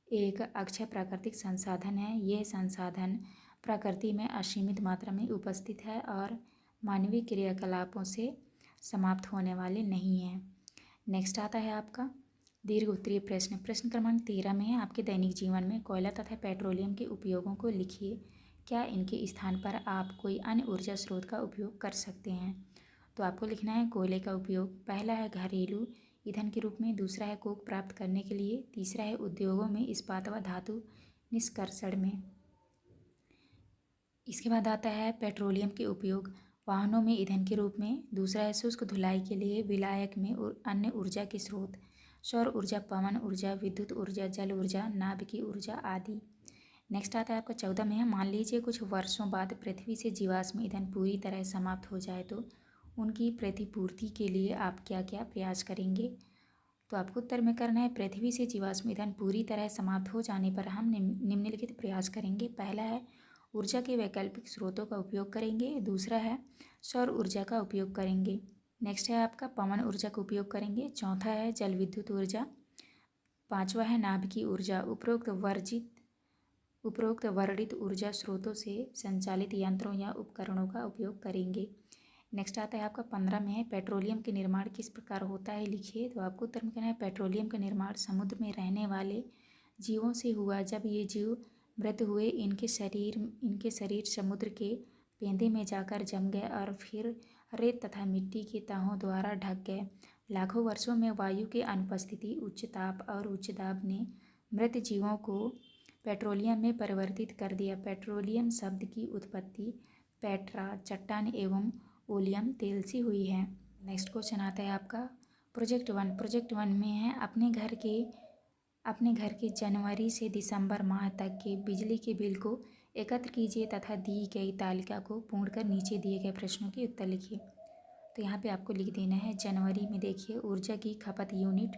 एक अक्षय प्राकृतिक संसाधन है। यह संसाधन प्रकृति में असीमित मात्रा में उपस्थित है और मानवीय क्रियाकलापों से समाप्त होने वाले नहीं हैं। नेक्स्ट आता है आपका दीर्घ उत्तरीय प्रश्न क्रमांक 13 में है, आपके दैनिक जीवन में कोयला तथा पेट्रोलियम के उपयोगों को लिखिए। क्या इनके स्थान पर आप कोई अन्य ऊर्जा स्रोत का उपयोग कर सकते हैं? तो आपको लिखना है कोयले का उपयोग पहला है घरेलू ईंधन के रूप में, दूसरा है कोक प्राप्त करने के लिए, तीसरा है उद्योगों में इस्पात व धातु निष्कर्षण में। इसके बाद आता है पेट्रोलियम के उपयोग वाहनों में ईंधन के रूप में, दूसरा है शुष्क धुलाई के लिए, विलायक में अन्य ऊर्जा के स्रोत, सौर ऊर्जा, पवन ऊर्जा, विद्युत ऊर्जा, जल ऊर्जा, नाभिकीय ऊर्जा आदि। नेक्स्ट आता है आपका 14 में है, मान लीजिए कुछ वर्षों बाद पृथ्वी से जीवाश्म ईंधन पूरी तरह समाप्त हो जाए तो उनकी प्रतिपूर्ति के लिए आप क्या क्या प्रयास करेंगे? तो आपको उत्तर में करना है पृथ्वी से जीवाश्म ईंधन पूरी तरह समाप्त हो जाने पर हम निम्नलिखित प्रयास करेंगे। पहला है ऊर्जा के वैकल्पिक स्रोतों का उपयोग करेंगे, दूसरा है सौर ऊर्जा का उपयोग करेंगे, नेक्स्ट है आपका पवन ऊर्जा का उपयोग करेंगे, चौथा है जल विद्युत ऊर्जा, पांचवा है नाभिकीय ऊर्जा। उपरोक्त वर्णित ऊर्जा स्रोतों से संचालित यंत्रों या उपकरणों का उपयोग करेंगे। नेक्स्ट आता है आपका 15 में है, पेट्रोलियम के निर्माण किस प्रकार होता है, लिखिए। तो आपको उत्तर में कहना है पेट्रोलियम का निर्माण समुद्र में रहने वाले जीवों से हुआ। जब ये जीव मृत हुए इनके शरीर समुद्र के पेंदे में जाकर जम गए और फिर रेत तथा मिट्टी की तहों द्वारा ढक गए। लाखों वर्षों में वायु की अनुपस्थिति, उच्च ताप और उच्च दाब ने मृत जीवों को पेट्रोलियम में परिवर्तित कर दिया। पेट्रोलियम शब्द की उत्पत्ति पेट्रा चट्टान एवं ओलियम तेल से हुई है। नेक्स्ट क्वेश्चन आता है आपका प्रोजेक्ट 1। प्रोजेक्ट 1 में है अपने घर के जनवरी से दिसंबर माह तक के बिजली के बिल को एकत्र कीजिए तथा दी गई तालिका को पूर्ण कर नीचे दिए गए प्रश्नों के उत्तर लिखिए। तो यहाँ पे आपको लिख देना है जनवरी में देखिए ऊर्जा की खपत यूनिट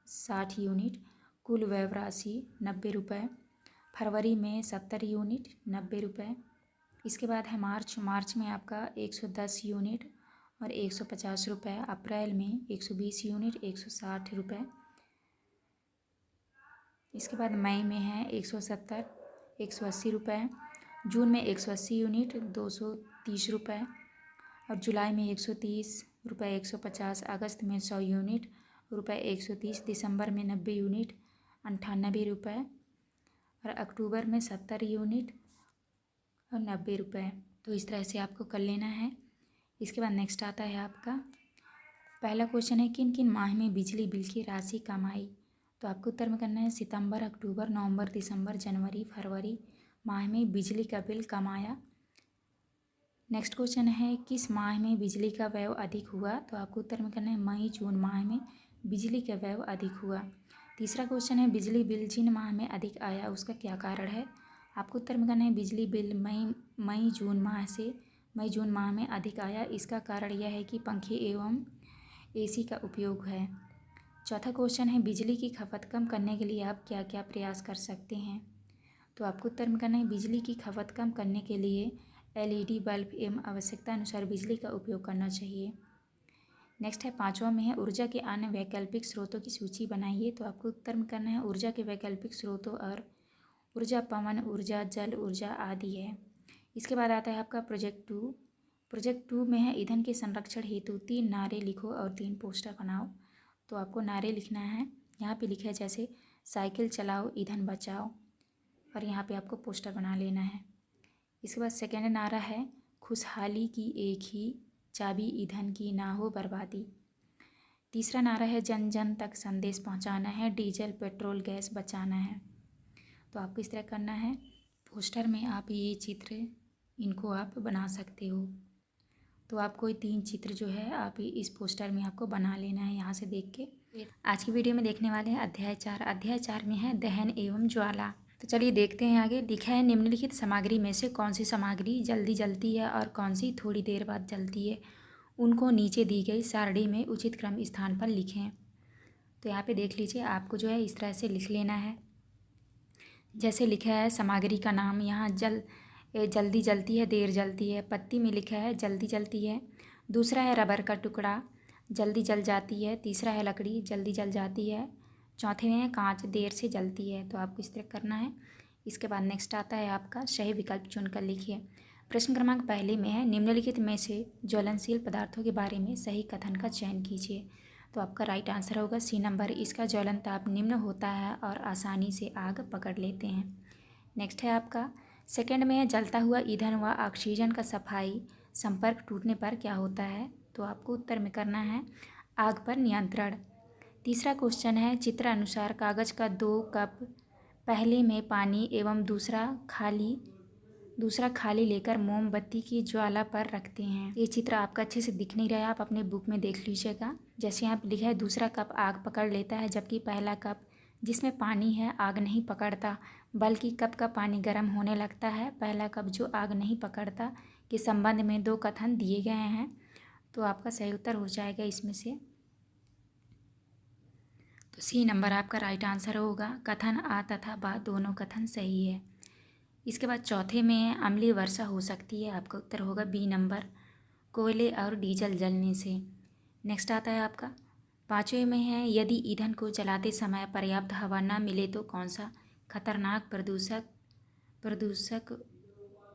60 यूनिट, कुल व्यय राशि 90 रुपये। फरवरी में 70 यूनिट 90 रुपये। इसके बाद है मार्च में आपका 110 यूनिट और 150 रुपये। अप्रैल में 120 यूनिट 160 रुपये। इसके बाद मई में है 170 180 रुपये। जून में 180 यूनिट 230 रुपये और जुलाई में 130 रुपये 150। अगस्त में 100 यूनिट रुपये 130। दिसंबर में 90 यूनिट 98 रुपये और अक्टूबर में 70 यूनिट और 90 रुपये। तो इस तरह से आपको कर लेना है। इसके बाद नेक्स्ट आता है आपका पहला क्वेश्चन है किन किन माह में बिजली बिल की राशि कम आई। तो आपको उत्तर में करना है सितंबर, अक्टूबर, नवंबर, दिसंबर, जनवरी, फरवरी माह में बिजली का बिल कम आया। नेक्स्ट क्वेश्चन है किस माह में बिजली का व्यय अधिक हुआ। तो आपको उत्तर में करना है मई जून माह में बिजली का व्यय अधिक हुआ। तीसरा क्वेश्चन है बिजली बिल जिन माह में अधिक आया उसका क्या कारण है। आपको उत्तर में करना है बिजली बिल मई जून माह में अधिक आया। इसका कारण यह है कि पंखे एवं एसी का उपयोग है। चौथा क्वेश्चन है बिजली की खपत कम करने के लिए आप क्या क्या प्रयास कर सकते हैं। तो आपको उत्तर में करना है बिजली की खपत कम करने के लिए एलईडी बल्ब एवं आवश्यकता अनुसार बिजली का उपयोग करना चाहिए। नेक्स्ट है पांचवा में है ऊर्जा के अन्य वैकल्पिक स्रोतों की सूची बनाइए। तो आपको उत्तर में करना है ऊर्जा के वैकल्पिक स्रोतों और ऊर्जा पवन ऊर्जा जल ऊर्जा आदि है। इसके बाद आता है आपका प्रोजेक्ट 2 में है ईंधन के संरक्षण हेतु 3 नारे लिखो और 3 पोस्टर बनाओ। तो आपको नारे लिखना है। यहाँ पे लिखा है जैसे साइकिल चलाओ ईंधन बचाओ और यहाँ पे आपको पोस्टर बना लेना है। इसके बाद सेकेंड नारा है खुशहाली की एक ही चाबी ईंधन की ना हो बर्बादी। तीसरा नारा है जन जन तक संदेश पहुँचाना है डीजल पेट्रोल गैस बचाना है। तो आपको इस तरह करना है। पोस्टर में आप ये चित्र इनको आप बना सकते हो। तो आपको ये 3 चित्र जो है आप इस पोस्टर में आपको बना लेना है यहाँ से देख के। आज की वीडियो में देखने वाले हैं अध्याय 4। अध्याय 4 में है दहन एवं ज्वाला। तो चलिए देखते हैं आगे। लिखा है निम्नलिखित सामग्री में से कौन सी सामग्री जल्दी जलती है और कौन सी थोड़ी देर बाद जलती है। उनको नीचे दी गई सारणी में उचित क्रम स्थान पर लिखें। तो यहाँ पे देख लीजिए आपको जो है इस तरह से लिख लेना है। जैसे लिखा है सामग्री का नाम यहाँ जल्दी जलती है देर जलती है। पत्ती में लिखा है जल्दी जलती है। दूसरा है रबर का टुकड़ा जल्दी जल जाती है। तीसरा है लकड़ी जल्दी जल जाती है। चौथे में है कांच देर से जलती है। तो आपको इस तरह करना है। इसके बाद नेक्स्ट आता है आपका सही विकल्प चुनकर लिखिए। प्रश्न क्रमांक पहले में है निम्नलिखित में से ज्वलनशील पदार्थों के बारे में सही कथन का चयन कीजिए। तो आपका राइट आंसर होगा सी नंबर। इसका ज्वलन ताप निम्न होता है और आसानी से आग पकड़ लेते हैं। नेक्स्ट है आपका सेकंड में है जलता हुआ ईंधन व ऑक्सीजन का सफाई संपर्क टूटने पर क्या होता है। तो आपको उत्तर में करना है आग पर नियंत्रण। तीसरा क्वेश्चन है चित्र अनुसार कागज़ का 2 कप पहले में पानी एवं दूसरा खाली लेकर मोमबत्ती की ज्वाला पर रखते हैं। ये चित्र आपका अच्छे से दिख नहीं रहा है, आप अपने बुक में देख लीजिएगा। जैसे यहाँ लिखा है दूसरा कप आग पकड़ लेता है जबकि पहला कप जिसमें पानी है आग नहीं पकड़ता बल्कि कप का पानी गर्म होने लगता है। पहला कप जो आग नहीं पकड़ता के संबंध में 2 कथन दिए गए हैं। तो आपका सही उत्तर हो जाएगा इसमें से। तो सी नंबर आपका राइट आंसर होगा। कथन आ तथा बा दोनों कथन सही है। इसके बाद चौथे में अम्लीय वर्षा हो सकती है। आपका उत्तर होगा बी नंबर कोयले और डीजल जलने से। नेक्स्ट आता है आपका पाँचवें में है यदि ईंधन को जलाते समय पर्याप्त हवा न मिले तो कौन सा खतरनाक प्रदूषक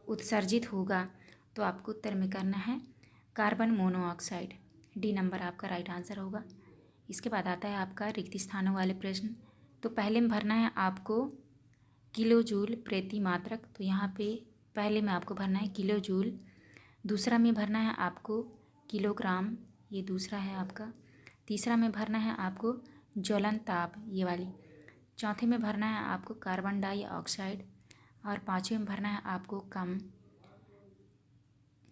उत्सर्जित होगा। तो आपको उत्तर में करना है कार्बन मोनोऑक्साइड। डी नंबर आपका राइट आंसर होगा। इसके बाद आता है आपका रिक्त स्थानों वाले प्रश्न। तो पहले में भरना है आपको किलो जूल प्रति मात्रक। तो यहाँ पे पहले में आपको भरना है किलो जूल। दूसरा में भरना है आपको किलोग्राम, ये दूसरा है आपका। तीसरा में भरना है आपको ज्वलन ताप, ये वाली। चौथे में भरना है आपको कार्बन डाइऑक्साइड और पाँचवें में भरना है आपको कम।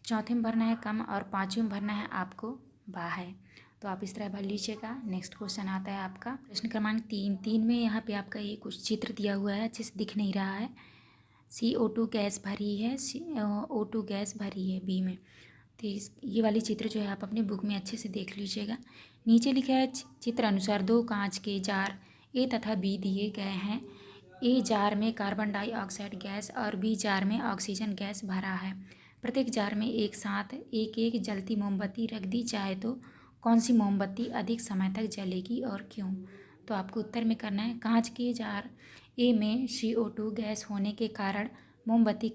चौथे में भरना है कम और पाँचवें में भरना है आपको बाह्य। तो आप इस तरह भर लीजिएगा। नेक्स्ट क्वेश्चन आता है आपका प्रश्न क्रमांक 3 में यहाँ पे आपका ये कुछ चित्र दिया हुआ है, अच्छे से दिख नहीं रहा है। CO2 गैस भरी है, O2 गैस भरी है बी में। तो ये वाली चित्र जो है आप अपने बुक में अच्छे से देख लीजिएगा। नीचे लिखा है चित्र अनुसार 2 कांच के जार ए तथा बी दिए गए हैं। ए जार में कार्बन डाइऑक्साइड गैस और बी जार में ऑक्सीजन गैस भरा है। प्रत्येक जार में एक साथ एक एक जलती मोमबत्ती रख दी जाए तो कौन सी मोमबत्ती अधिक समय तक जलेगी और क्यों? तो आपको उत्तर में करना है कांच के जार ए में CO2 गैस होने के कारण मोमबत्ती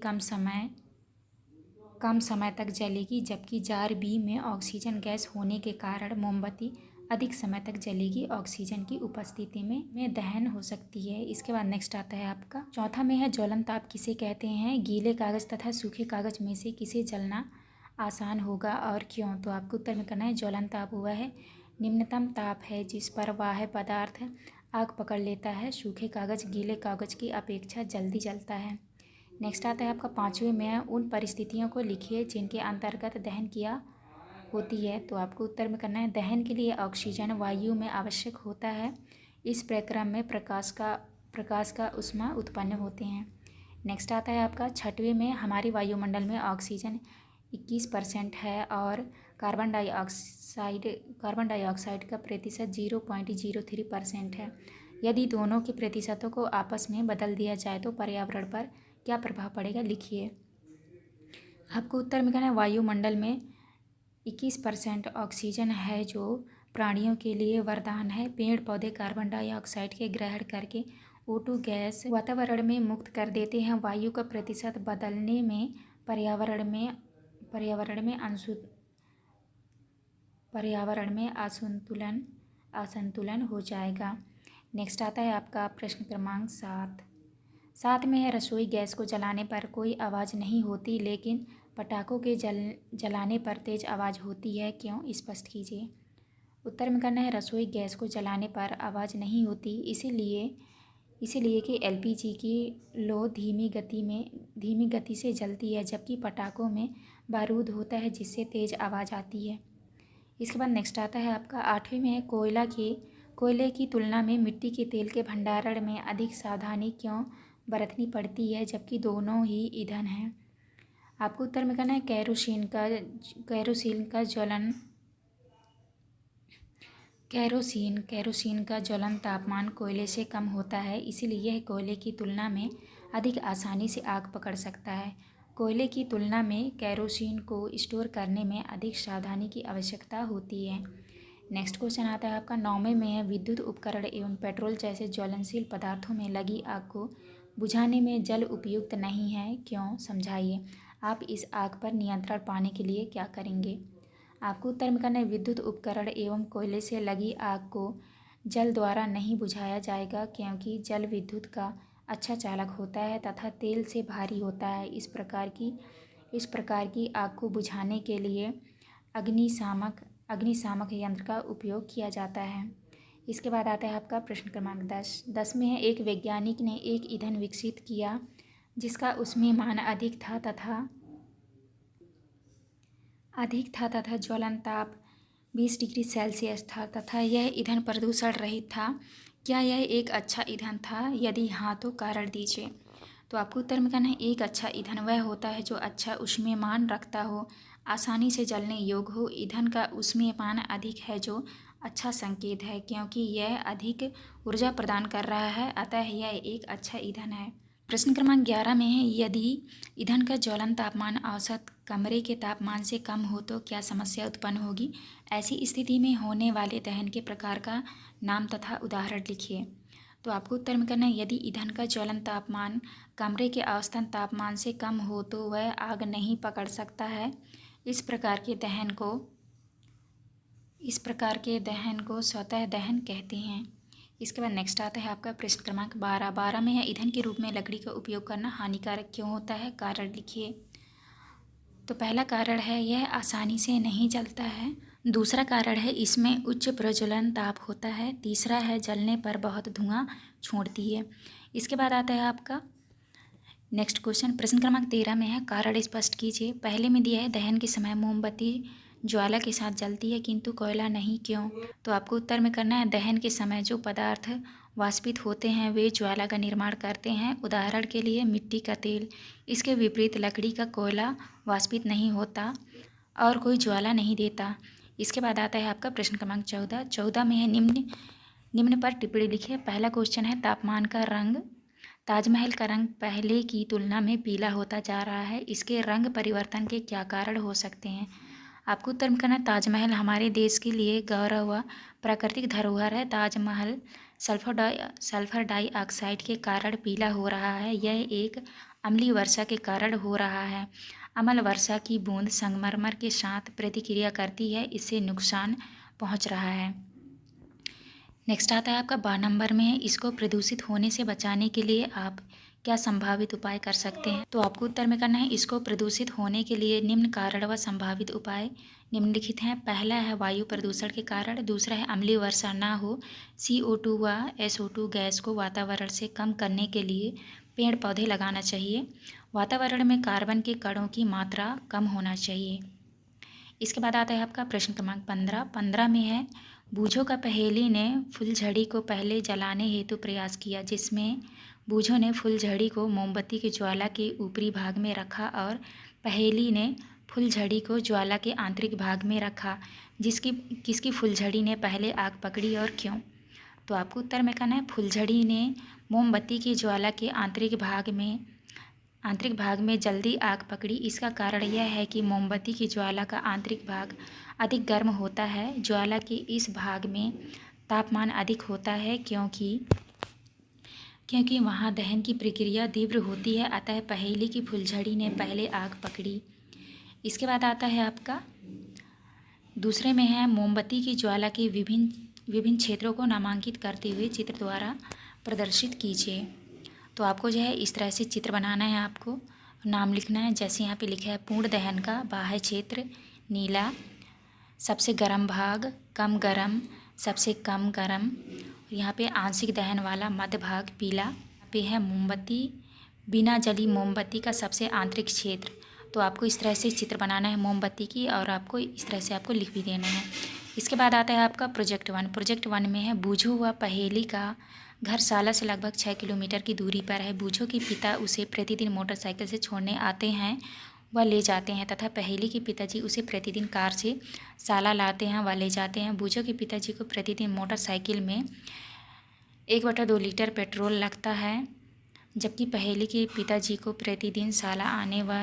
कम समय तक जलेगी, जबकि जार बी में ऑक्सीजन गैस होने के कारण मोमबत्ती अधिक समय तक जलेगी। ऑक्सीजन की उपस्थिति में दहन हो सकती है। इसके बाद नेक्स्ट आता है आपका चौथा में है ज्वलन ताप किसे कहते हैं? गीले कागज तथा सूखे कागज में से किसे जलना आसान होगा और क्यों? तो आपको उत्तर में करना है ज्वलन ताप हुआ है निम्नतम ताप है जिस पर बाह्य पदार्थ आग पकड़ लेता है। सूखे कागज गीले कागज की अपेक्षा जल्दी जलता है। नेक्स्ट आता है आपका पाँचवें में उन परिस्थितियों को लिखिए जिनके अंतर्गत दहन किया होती है। तो आपको उत्तर में करना है दहन के लिए ऑक्सीजन वायु में आवश्यक होता है। इस प्रक्रम में प्रकाश का ऊष्मा उत्पन्न होते हैं। नेक्स्ट आता है आपका छठवें में हमारे वायुमंडल में ऑक्सीजन 21% है और कार्बन डाइऑक्साइड का प्रतिशत 0.03% है। यदि दोनों के प्रतिशतों को आपस में बदल दिया जाए तो पर्यावरण पर क्या प्रभाव पड़ेगा, लिखिए। आपको उत्तर में कहना है वायुमंडल में 21% ऑक्सीजन है जो प्राणियों के लिए वरदान है। पेड़ पौधे कार्बन डाइऑक्साइड के ग्रहण करके O2 गैस वातावरण में मुक्त कर देते हैं। वायु का प्रतिशत बदलने में पर्यावरण में असंतुलन हो जाएगा। नेक्स्ट आता है आपका प्रश्न क्रमांक 7 में है रसोई गैस को जलाने पर कोई आवाज़ नहीं होती लेकिन पटाखों के जलाने पर तेज़ आवाज़ होती है, क्यों? स्पष्ट कीजिए। उत्तर में करना है रसोई गैस को जलाने पर आवाज़ नहीं होती इसीलिए कि LPG की लो धीमी गति से जलती है, जबकि पटाखों में बारूद होता है जिससे तेज़ आवाज़ आती है। इसके बाद नेक्स्ट आता है आपका 8वें में है कोयले की तुलना में मिट्टी के तेल के भंडारण में अधिक सावधानी क्यों बरतनी पड़ती है, जबकि दोनों ही ईंधन हैं। आपको उत्तर में करना है केरोसिन का ज्वलन तापमान कोयले से कम होता है, इसीलिए यह कोयले की तुलना में अधिक आसानी से आग पकड़ सकता है। कोयले की तुलना में केरोसिन को स्टोर करने में अधिक सावधानी की आवश्यकता होती है। नेक्स्ट क्वेश्चन आता है आपका 9वें में है विद्युत उपकरण एवं पेट्रोल जैसे ज्वलनशील पदार्थों में लगी आग को बुझाने में जल उपयुक्त नहीं है, क्यों? समझाइए। आप इस आग पर नियंत्रण पाने के लिए क्या करेंगे? आपको उत्तर में करना है विद्युत उपकरण एवं कोयले से लगी आग को जल द्वारा नहीं बुझाया जाएगा, क्योंकि जल विद्युत का अच्छा चालक होता है तथा तेल से भारी होता है। इस प्रकार की आग को बुझाने के लिए अग्निशामक यंत्र का उपयोग किया जाता है। इसके बाद आता है आपका प्रश्न क्रमांक 10 में है एक वैज्ञानिक ने एक ईंधन विकसित किया जिसका उसमें मान अधिक था तथा ज्वलन ताप 20 डिग्री सेल्सियस था तथा यह ईंधन प्रदूषण रहित था। क्या यह एक अच्छा ईंधन था? यदि हाँ तो कारण दीजिए। तो आपको उत्तर में कहना है एक अच्छा ईंधन वह होता है जो अच्छा ऊष्मीयमान रखता हो, आसानी से जलने योग्य हो। ईंधन का ऊष्मीयमान अधिक है जो अच्छा संकेत है, क्योंकि यह अधिक ऊर्जा प्रदान कर रहा है, अतः यह एक अच्छा ईंधन है। प्रश्न क्रमांक 11 में है यदि ईंधन का ज्वलन तापमान औसत कमरे के तापमान से कम हो तो क्या समस्या उत्पन्न होगी? ऐसी स्थिति में होने वाले दहन के प्रकार का नाम तथा उदाहरण लिखिए। तो आपको उत्तर में करना है यदि ईंधन का ज्वलन तापमान कमरे के औसतन तापमान से कम हो तो वह आग नहीं पकड़ सकता है। इस प्रकार के दहन को स्वतः दहन कहते हैं। इसके बाद नेक्स्ट आता है आपका प्रश्न क्रमांक 12 में है ईंधन के रूप में लकड़ी का उपयोग करना हानिकारक क्यों होता है? कारण लिखिए। तो पहला कारण है यह आसानी से नहीं जलता है। दूसरा कारण है इसमें उच्च प्रज्वलन ताप होता है। तीसरा है जलने पर बहुत धुआं छोड़ती है। इसके बाद आता है आपका नेक्स्ट क्वेश्चन, प्रश्न क्रमांक 13 में है, कारण स्पष्ट कीजिए। पहले में दिया है दहन के समय मोमबत्ती ज्वाला के साथ जलती है किंतु कोयला नहीं, क्यों? तो आपको उत्तर में करना है, दहन के समय जो पदार्थ वाष्पित होते हैं वे ज्वाला का निर्माण करते हैं। उदाहरण के लिए मिट्टी का तेल। इसके विपरीत लकड़ी का कोयला वाष्पित नहीं होता और कोई ज्वाला नहीं देता। इसके बाद आता है आपका प्रश्न क्रमांक 14 में है, निम्न पर टिप्पणी लिखिए। पहला क्वेश्चन है, तापमान का रंग। ताजमहल का रंग पहले की तुलना में पीला होता जा रहा है। इसके रंग परिवर्तन के क्या कारण हो सकते हैं? आपको उत्तर में करना, ताजमहल हमारे देश के लिए गौरव व प्राकृतिक धरोहर है। ताजमहल सल्फर डाइऑक्साइड के कारण पीला हो रहा है। यह एक अम्लीय वर्षा के कारण हो रहा है। अम्ल वर्षा की बूंद संगमरमर के साथ प्रतिक्रिया करती है, इससे नुकसान पहुंच रहा है। नेक्स्ट आता है आपका 12 नंबर में है, इसको प्रदूषित होने से बचाने के लिए आप क्या संभावित उपाय कर सकते हैं? तो आपको उत्तर में करना है, इसको प्रदूषित होने के लिए निम्न कारण व संभावित उपाय निम्नलिखित हैं। पहला है वायु प्रदूषण के कारण। दूसरा है अम्लीय वर्षा ना हो। CO2 व SO2 गैस को वातावरण से कम करने के लिए पेड़ पौधे लगाना चाहिए। वातावरण में कार्बन के कणों की मात्रा कम होना चाहिए। इसके बाद आता है आपका प्रश्न क्रमांक 15 में है, बूझो का पहेली ने फुलझड़ी को पहले जलाने हेतु प्रयास किया, जिसमें बूझो ने फुलझड़ी को मोमबत्ती की ज्वाला के ऊपरी भाग में रखा और पहेली ने फुलझड़ी को ज्वाला के आंतरिक भाग में रखा। किसकी फुलझड़ी ने पहले आग पकड़ी और क्यों? तो आपको उत्तर में करना है, फुलझड़ी ने मोमबत्ती की ज्वाला के आंतरिक भाग में जल्दी आग पकड़ी। इसका कारण यह है कि मोमबत्ती की ज्वाला का आंतरिक भाग अधिक गर्म होता है। ज्वाला के इस भाग में तापमान अधिक होता है क्योंकि वहाँ दहन की प्रक्रिया तीव्र होती है, अतः पहेली की फुलझड़ी ने पहले आग पकड़ी। इसके बाद आता है आपका दूसरे में है, मोमबत्ती की ज्वाला के विभिन्न क्षेत्रों को नामांकित करते हुए चित्र द्वारा प्रदर्शित कीजिए। तो आपको जो है इस तरह से चित्र बनाना है, आपको नाम लिखना है। जैसे यहाँ पे लिखा है, पूर्ण दहन का बाह्य क्षेत्र नीला, सबसे गर्म भाग कम गर्म, सबसे कम गर्म। यहाँ पे आंशिक दहन वाला मध्य भाग पीला। यहाँ पे है मोमबत्ती, बिना जली मोमबत्ती का सबसे आंतरिक क्षेत्र। तो आपको इस तरह से चित्र बनाना है मोमबत्ती की, और आपको इस तरह से आपको लिख भी देना है। इसके बाद आता है आपका प्रोजेक्ट 1 में है, बूझो हुआ पहेली का घर साला से लगभग 6 किलोमीटर की दूरी पर है। बूझो के पिता उसे प्रतिदिन मोटरसाइकिल से छोड़ने आते हैं व ले जाते हैं, तथा पहेली के पिताजी उसे प्रतिदिन कार से साला लाते हैं व ले जाते हैं। बूझो के पिताजी को प्रतिदिन मोटरसाइकिल में 1/2 लीटर पेट्रोल लगता है, जबकि पहेली के पिताजी को प्रतिदिन साला आने व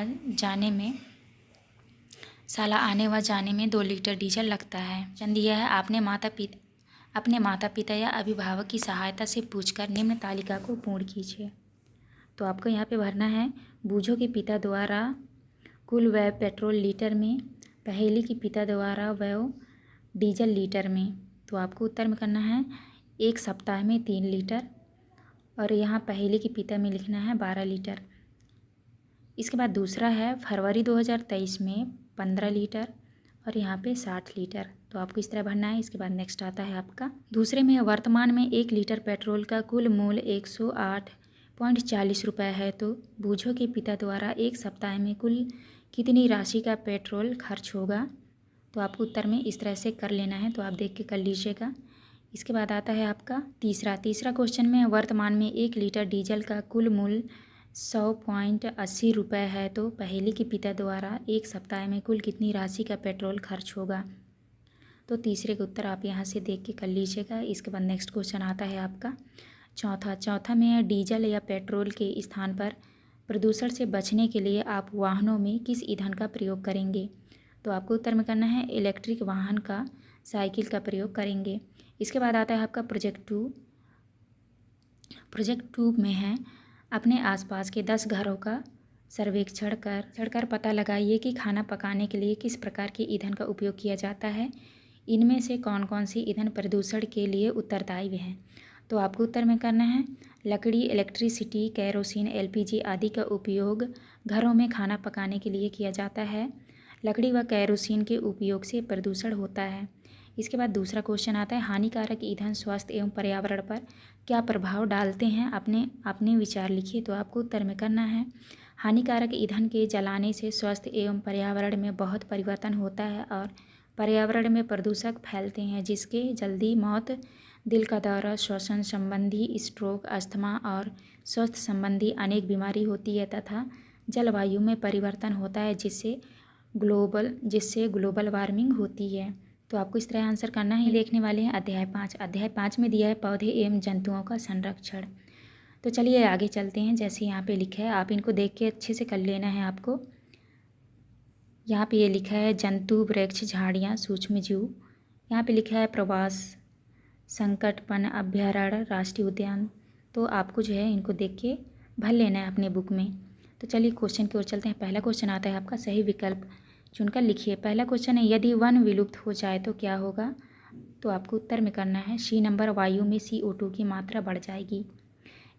जाने में 2 लीटर डीजल लगता है। चंद यह है, अपने माता पिता या अभिभावक की सहायता से पूछकर निम्न तालिका को पूर्ण कीजिए। तो आपको यहाँ पे भरना है, बूझो के पिता द्वारा कुल व्यय पेट्रोल लीटर में, पहेली के पिता द्वारा व्यय डीजल लीटर में। तो आपको उत्तर में करना है, 1 सप्ताह में 3 लीटर, और यहाँ पहेली के पिता में लिखना है 12 लीटर। इसके बाद दूसरा है, फरवरी 2023 में 15 लीटर और यहाँ पे 60 लीटर। तो आपको इस तरह भरना है। इसके बाद नेक्स्ट आता है आपका दूसरे में, वर्तमान में 1 लीटर पेट्रोल का कुल मूल्य 108.40 रुपये है, तो बूझो के पिता द्वारा 1 सप्ताह में कुल कितनी राशि का पेट्रोल खर्च होगा? तो आपको उत्तर में इस तरह से कर लेना है, तो आप देख के कर लीजिएगा। इसके बाद आता है आपका तीसरा क्वेश्चन में, वर्तमान में 1 लीटर डीजल का कुल मूल्य 100.80 रुपये है, तो पहेली के पिता द्वारा 1 सप्ताह में कुल कितनी राशि का पेट्रोल खर्च होगा? तो तीसरे का उत्तर आप यहाँ से देख के कर लीजिएगा। इसके बाद नेक्स्ट क्वेश्चन आता है आपका चौथा में है, डीजल या पेट्रोल के स्थान पर प्रदूषण से बचने के लिए आप वाहनों में किस ईंधन का प्रयोग करेंगे? तो आपको उत्तर में करना है, इलेक्ट्रिक वाहन का, साइकिल का प्रयोग करेंगे। इसके बाद आता है आपका प्रोजेक्ट 2 में है, अपने आसपास के 10 घरों का सर्वेक्षण कर पता लगाइए कि खाना पकाने के लिए किस प्रकार के ईंधन का उपयोग किया जाता है। इनमें से कौन कौन सी ईंधन प्रदूषण के लिए उत्तरदायी हैं? तो आपको उत्तर में करना है, लकड़ी, इलेक्ट्रिसिटी, केरोसिन, LPG आदि का उपयोग घरों में खाना पकाने के लिए किया जाता है। लकड़ी व केरोसिन के उपयोग से प्रदूषण होता है। इसके बाद दूसरा क्वेश्चन आता है, हानिकारक ईंधन स्वास्थ्य एवं पर्यावरण पर क्या प्रभाव डालते हैं? अपने विचार लिखिए। तो आपको उत्तर में करना है, हानिकारक ईंधन के जलाने से स्वास्थ्य एवं पर्यावरण में बहुत परिवर्तन होता है और पर्यावरण में प्रदूषक फैलते हैं, जिसके जल्दी मौत, दिल का दौरा, श्वसन संबंधी स्ट्रोक, अस्थमा और स्वास्थ्य संबंधी अनेक बीमारी होती है तथा जलवायु में परिवर्तन होता है, जिससे ग्लोबल वार्मिंग होती है। तो आपको इस तरह आंसर करना है। देखने वाले हैं अध्याय 5। अध्याय 5 में दिया है पौधे एवं जंतुओं का संरक्षण। तो चलिए आगे चलते हैं। जैसे यहाँ पे लिखा है, आप इनको देख के अच्छे से कर लेना है आपको। यहाँ पे ये लिखा है जंतु, वृक्ष, झाड़ियाँ, सूक्ष्म जीव। यहाँ पे लिखा है प्रवास, संकटपन, अभ्यारण्य, राष्ट्रीय उद्यान। तो आपको जो है इनको देख के भर लेना है अपने बुक में। तो चलिए क्वेश्चन की ओर चलते हैं। पहला क्वेश्चन आता है आपका, सही विकल्प चुनकर लिखिए। पहला क्वेश्चन है, यदि वन विलुप्त हो जाए तो क्या होगा? तो आपको उत्तर में करना है सी नंबर, वायु में CO2 की मात्रा बढ़ जाएगी।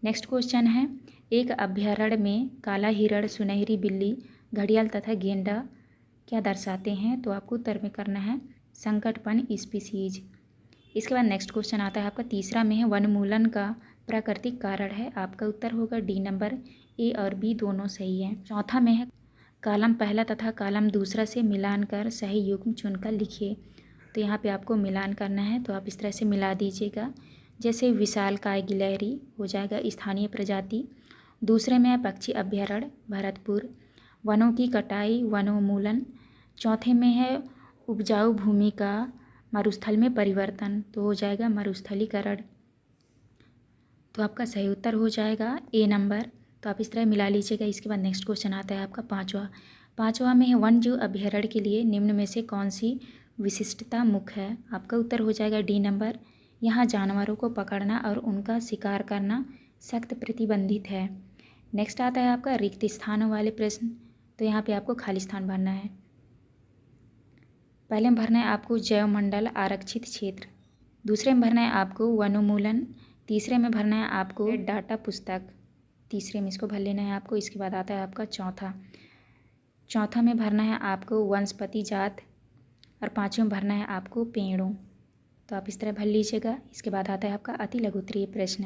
नेक्स्ट क्वेश्चन है, एक अभ्यारण्य में काला हिरण, सुनहरी बिल्ली, घड़ियाल तथा गेंडा क्या दर्शाते हैं? तो आपको उत्तर में करना है संकटपन स्पीसीज। इसके बाद नेक्स्ट क्वेश्चन आता है आपका, तीसरा में है वनमूलन का प्राकृतिक कारण है। आपका उत्तर होगा डी नंबर, ए और बी दोनों सही है। चौथा में है कॉलम पहला तथा कॉलम दूसरा से मिलान कर सही युग्म चुनकर लिखिए। तो यहाँ पे आपको मिलान करना है, तो आप इस तरह से मिला दीजिएगा। जैसे विशालकाय गिलहरी हो जाएगा स्थानीय प्रजाति, दूसरे में है पक्षी अभ्यारण्य भरतपुर, वनों की कटाई वनोन्मूलन, चौथे में है उपजाऊ भूमि का मरुस्थल में परिवर्तन, तो हो जाएगा मरुस्थलीकरण। तो आपका सही उत्तर हो जाएगा ए नंबर। तो आप इस तरह मिला लीजिएगा। इसके बाद नेक्स्ट क्वेश्चन आता है आपका पाँचवा में है वन जीव अभ्यारण्य के लिए निम्न में से कौन सी विशिष्टता मुख्य है? आपका उत्तर हो जाएगा डी नंबर, यहाँ जानवरों को पकड़ना और उनका शिकार करना सख्त प्रतिबंधित है। नेक्स्ट आता है आपका रिक्त स्थानों वाले प्रश्न। तो यहाँ पे आपको खाली स्थान भरना है। पहले में भरना है आपको जैवमंडल आरक्षित क्षेत्र, दूसरे में भरना है आपको वनोन्मूलन, तीसरे में भरना है आपको डाटा पुस्तक, तीसरे में इसको भर लेना है आपको। इसके बाद आता है आपका चौथा में भरना है आपको वनस्पति जात और पाँचवें में भरना है आपको पेड़ों। तो आप इस तरह भर लीजिएगा। इसके बाद आता है आपका अति लघु उत्तरीय प्रश्न।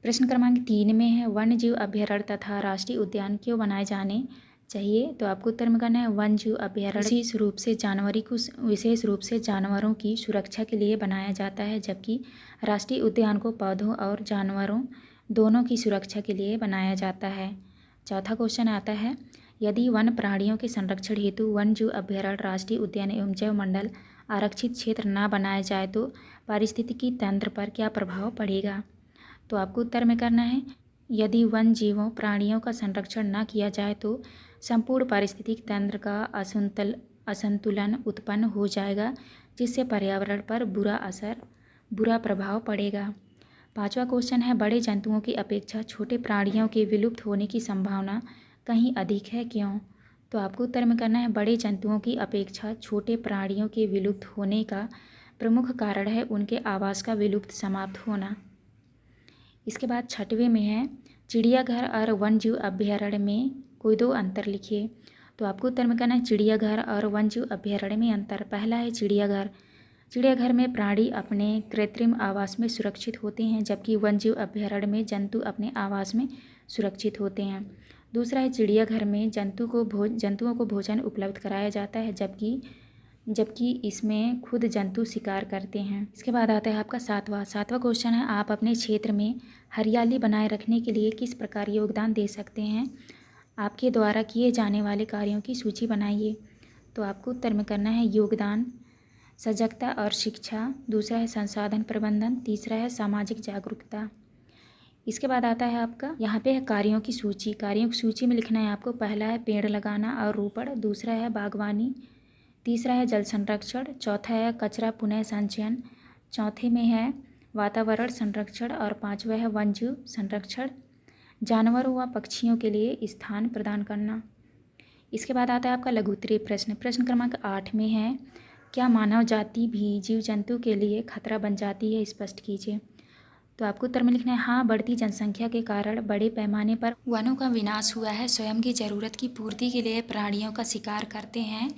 प्रश्न क्रमांक 3 में है वन्य जीव अभ्यारण्य तथा राष्ट्रीय उद्यान क्यों बनाए जाने चाहिए? तो आपको उत्तर में करना है वन्य जीव अभ्यारण्य विशेष रूप से जानवरों की सुरक्षा के लिए बनाया जाता है, जबकि राष्ट्रीय उद्यान को पौधों और जानवरों दोनों की सुरक्षा के लिए बनाया जाता है। चौथा क्वेश्चन आता है, यदि वन प्राणियों के संरक्षण हेतु वन्य जीव अभ्यारण्य, राष्ट्रीय उद्यान एवं जैव मंडल आरक्षित क्षेत्र न बनाया जाए तो पारिस्थितिकी तंत्र पर क्या प्रभाव पड़ेगा? तो आपको उत्तर में करना है, यदि वन जीवों प्राणियों का संरक्षण न किया जाए तो संपूर्ण पारिस्थितिक तंत्र का असंतुलन उत्पन्न हो जाएगा, जिससे पर्यावरण पर बुरा प्रभाव पड़ेगा। पांचवा क्वेश्चन है, बड़े जंतुओं की अपेक्षा छोटे प्राणियों के विलुप्त होने की संभावना कहीं अधिक है, क्यों? तो आपको उत्तर में करना है, बड़े जंतुओं की अपेक्षा छोटे प्राणियों के विलुप्त होने का प्रमुख कारण है उनके आवास का विलुप्त समाप्त होना। इसके बाद छठवें में है चिड़ियाघर और वन्यजीव अभ्यारण्य में कोई दो अंतर लिखिए। तो आपको उत्तर में करना है चिड़ियाघर और वन्यजीव अभ्यारण्य में अंतर। पहला है चिड़ियाघर में प्राणी अपने कृत्रिम आवास में सुरक्षित होते हैं, जबकि वन्यजीव अभ्यारण्य में जंतु अपने आवास में सुरक्षित होते हैं। दूसरा है चिड़ियाघर में जंतुओं को भोजन उपलब्ध कराया जाता है, जबकि इसमें खुद जंतु शिकार करते हैं। इसके बाद आता है आपका सातवां क्वेश्चन है, आप अपने क्षेत्र में हरियाली बनाए रखने के लिए किस प्रकार योगदान दे सकते हैं? आपके द्वारा किए जाने वाले कार्यों की सूची बनाइए। तो आपको उत्तर में करना है योगदान, सजगता और शिक्षा, दूसरा है संसाधन प्रबंधन, तीसरा है सामाजिक जागरूकता। इसके बाद आता है आपका यहाँ पे है कार्यों की सूची में लिखना है आपको। पहला है पेड़ लगाना और रोपण, दूसरा है बागवानी, तीसरा है जल संरक्षण, चौथा है कचरा पुनः संचयन, चौथे में है वातावरण संरक्षण और पांचवा है वन्यजीव संरक्षण, जानवरों व पक्षियों के लिए स्थान प्रदान करना। इसके बाद आता है आपका लघु उत्तरीय प्रश्न। प्रश्न क्रमांक 8 में है, क्या मानव जाति भी जीव जंतु के लिए खतरा बन जाती है? स्पष्ट कीजिए। तो आपको उत्तर में लिखना है हाँ, बढ़ती जनसंख्या के कारण बड़े पैमाने पर वनों का विनाश हुआ है। स्वयं की ज़रूरत की पूर्ति के लिए प्राणियों का शिकार करते हैं।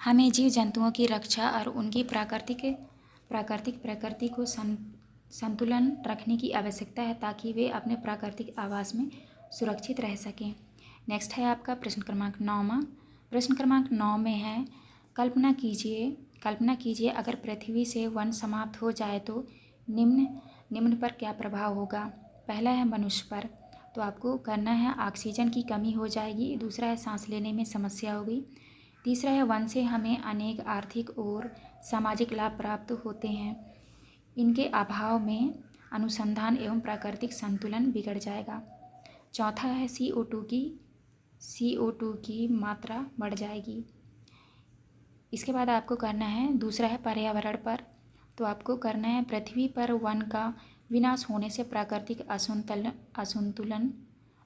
हमें जीव जंतुओं की रक्षा और उनकी प्राकृतिक प्रकृति को संतुलन रखने की आवश्यकता है ताकि वे अपने प्राकृतिक आवास में सुरक्षित रह सकें। नेक्स्ट है आपका प्रश्न क्रमांक 9वां। प्रश्न क्रमांक 9 में है कल्पना कीजिए अगर पृथ्वी से वन समाप्त हो जाए तो निम्न पर क्या प्रभाव होगा। पहला है मनुष्य पर, तो आपको करना है ऑक्सीजन की कमी हो जाएगी। दूसरा है सांस लेने में समस्या होगी। तीसरा है वन से हमें अनेक आर्थिक और सामाजिक लाभ प्राप्त होते हैं। इनके अभाव में अनुसंधान एवं प्राकृतिक संतुलन बिगड़ जाएगा। चौथा है CO2 की मात्रा बढ़ जाएगी। इसके बाद आपको करना है दूसरा है पर्यावरण पर, तो आपको करना है पृथ्वी पर वन का विनाश होने से प्राकृतिक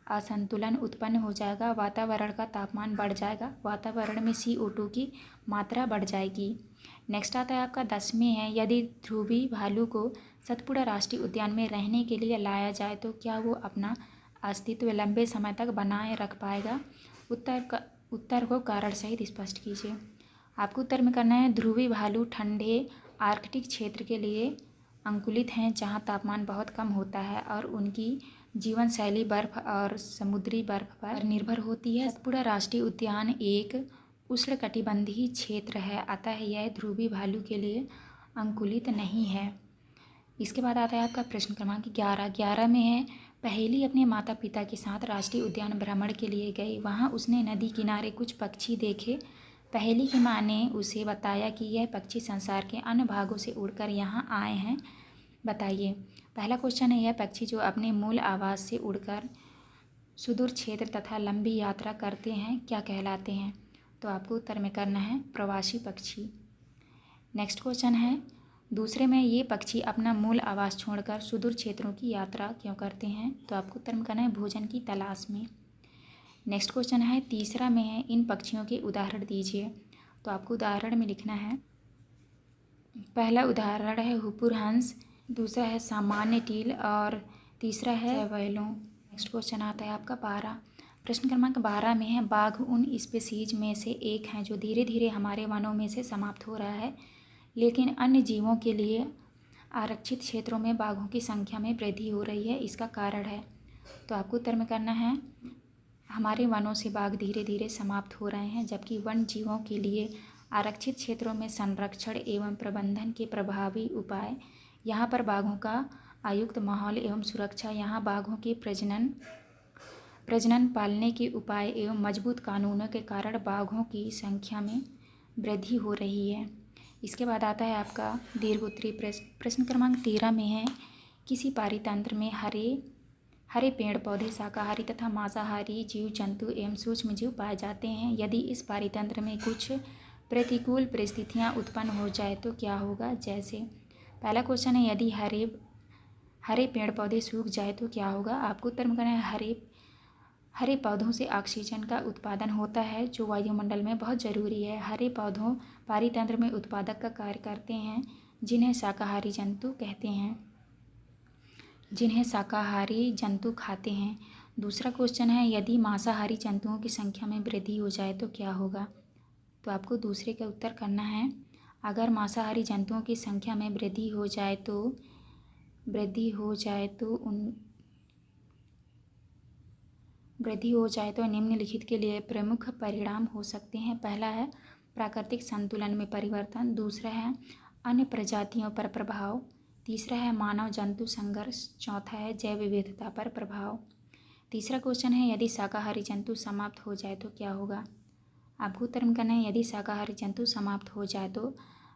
असंतुलन उत्पन्न हो जाएगा। वातावरण का तापमान बढ़ जाएगा। वातावरण में CO2 की मात्रा बढ़ जाएगी। नेक्स्ट आता है आपका 10वें है यदि ध्रुवी भालू को सतपुड़ा राष्ट्रीय उद्यान में रहने के लिए लाया जाए तो क्या वो अपना अस्तित्व लंबे समय तक बनाए रख पाएगा। उत्तर को कारण सहित स्पष्ट कीजिए। आपको उत्तर में करना है ध्रुवी भालू ठंडे आर्कटिक क्षेत्र के लिए अंकुलित हैं जहां तापमान बहुत कम होता है और उनकी जीवन शैली बर्फ और समुद्री बर्फ पर निर्भर होती है। सतपुड़ा राष्ट्रीय उद्यान एक उष्णकटिबंधीय क्षेत्र है, अतः यह ध्रुवी भालू के लिए अंकुलित नहीं है। इसके बाद आता है आपका प्रश्न क्रमांक 11 में है पहेली अपने माता पिता के साथ राष्ट्रीय उद्यान भ्रमण के लिए गई। वहाँ उसने नदी किनारे कुछ पक्षी देखे। पहेली की माँ ने उसे बताया कि यह पक्षी संसार के अन्य भागों से उड़कर यहाँ आए हैं, बताइए। पहला क्वेश्चन है यह पक्षी जो अपने मूल आवास से उड़कर सुदूर क्षेत्र तथा लंबी यात्रा करते हैं क्या कहलाते हैं। तो आपको उत्तर में करना है प्रवासी पक्षी। नेक्स्ट क्वेश्चन है दूसरे में ये पक्षी अपना मूल आवास छोड़कर सुदूर क्षेत्रों की यात्रा क्यों करते हैं। तो आपको उत्तर में करना है भोजन की तलाश में। नेक्स्ट क्वेश्चन है तीसरा में है इन पक्षियों के उदाहरण दीजिए। तो आपको उदाहरण में लिखना है पहला उदाहरण है हुपुर हंस, दूसरा है सामान्य टील और तीसरा है वैलों। नेक्स्ट क्वेश्चन आता है आपका 12। प्रश्न क्रमांक 12 में है बाघ उन स्पीसीज में से एक हैं जो धीरे धीरे हमारे वनों में से समाप्त हो रहा है, लेकिन अन्य जीवों के लिए आरक्षित क्षेत्रों में बाघों की संख्या में वृद्धि हो रही है, इसका कारण है। तो आपको उत्तर में करना है हमारे वनों से बाघ धीरे धीरे समाप्त हो रहे हैं, जबकि वन जीवों के लिए आरक्षित क्षेत्रों में संरक्षण एवं प्रबंधन के प्रभावी उपाय, यहाँ पर बाघों का आयुक्त माहौल एवं सुरक्षा, यहाँ बाघों के प्रजनन पालने के उपाय एवं मजबूत कानूनों के कारण बाघों की संख्या में वृद्धि हो रही है। इसके बाद आता है आपका दीर्घोत्तरीय प्रश्न क्रमांक 13 में है किसी पारितंत्र में हरे पेड़ पौधे शाकाहारी तथा मांसाहारी जीव जंतु एवं सूक्ष्म जीव पाए जाते हैं। यदि इस पारितंत्र में कुछ प्रतिकूल परिस्थितियां उत्पन्न हो जाए तो क्या होगा। जैसे पहला क्वेश्चन है यदि हरे पेड़ पौधे सूख जाए तो क्या होगा। आपको उत्तर में करना है हरे पौधों से ऑक्सीजन का उत्पादन होता है जो वायुमंडल में बहुत ज़रूरी है। हरे पौधों पारितंत्र में उत्पादक का कार्य करते हैं जिन्हें शाकाहारी जंतु खाते हैं। दूसरा क्वेश्चन है यदि मांसाहारी जंतुओं की संख्या में वृद्धि हो जाए तो क्या होगा। तो आपको दूसरे का उत्तर करना है अगर मांसाहारी जंतुओं की संख्या में वृद्धि हो जाए तो निम्नलिखित के लिए प्रमुख परिणाम हो सकते हैं। पहला है प्राकृतिक संतुलन में परिवर्तन, दूसरा है अन्य प्रजातियों पर प्रभाव, तीसरा है मानव जंतु संघर्ष, चौथा है जैव विविधता पर प्रभाव। तीसरा क्वेश्चन है यदि शाकाहारी जंतु समाप्त हो जाए तो क्या होगा। आपको उत्तर में करना है यदि शाकाहारी जंतु समाप्त हो जाए तो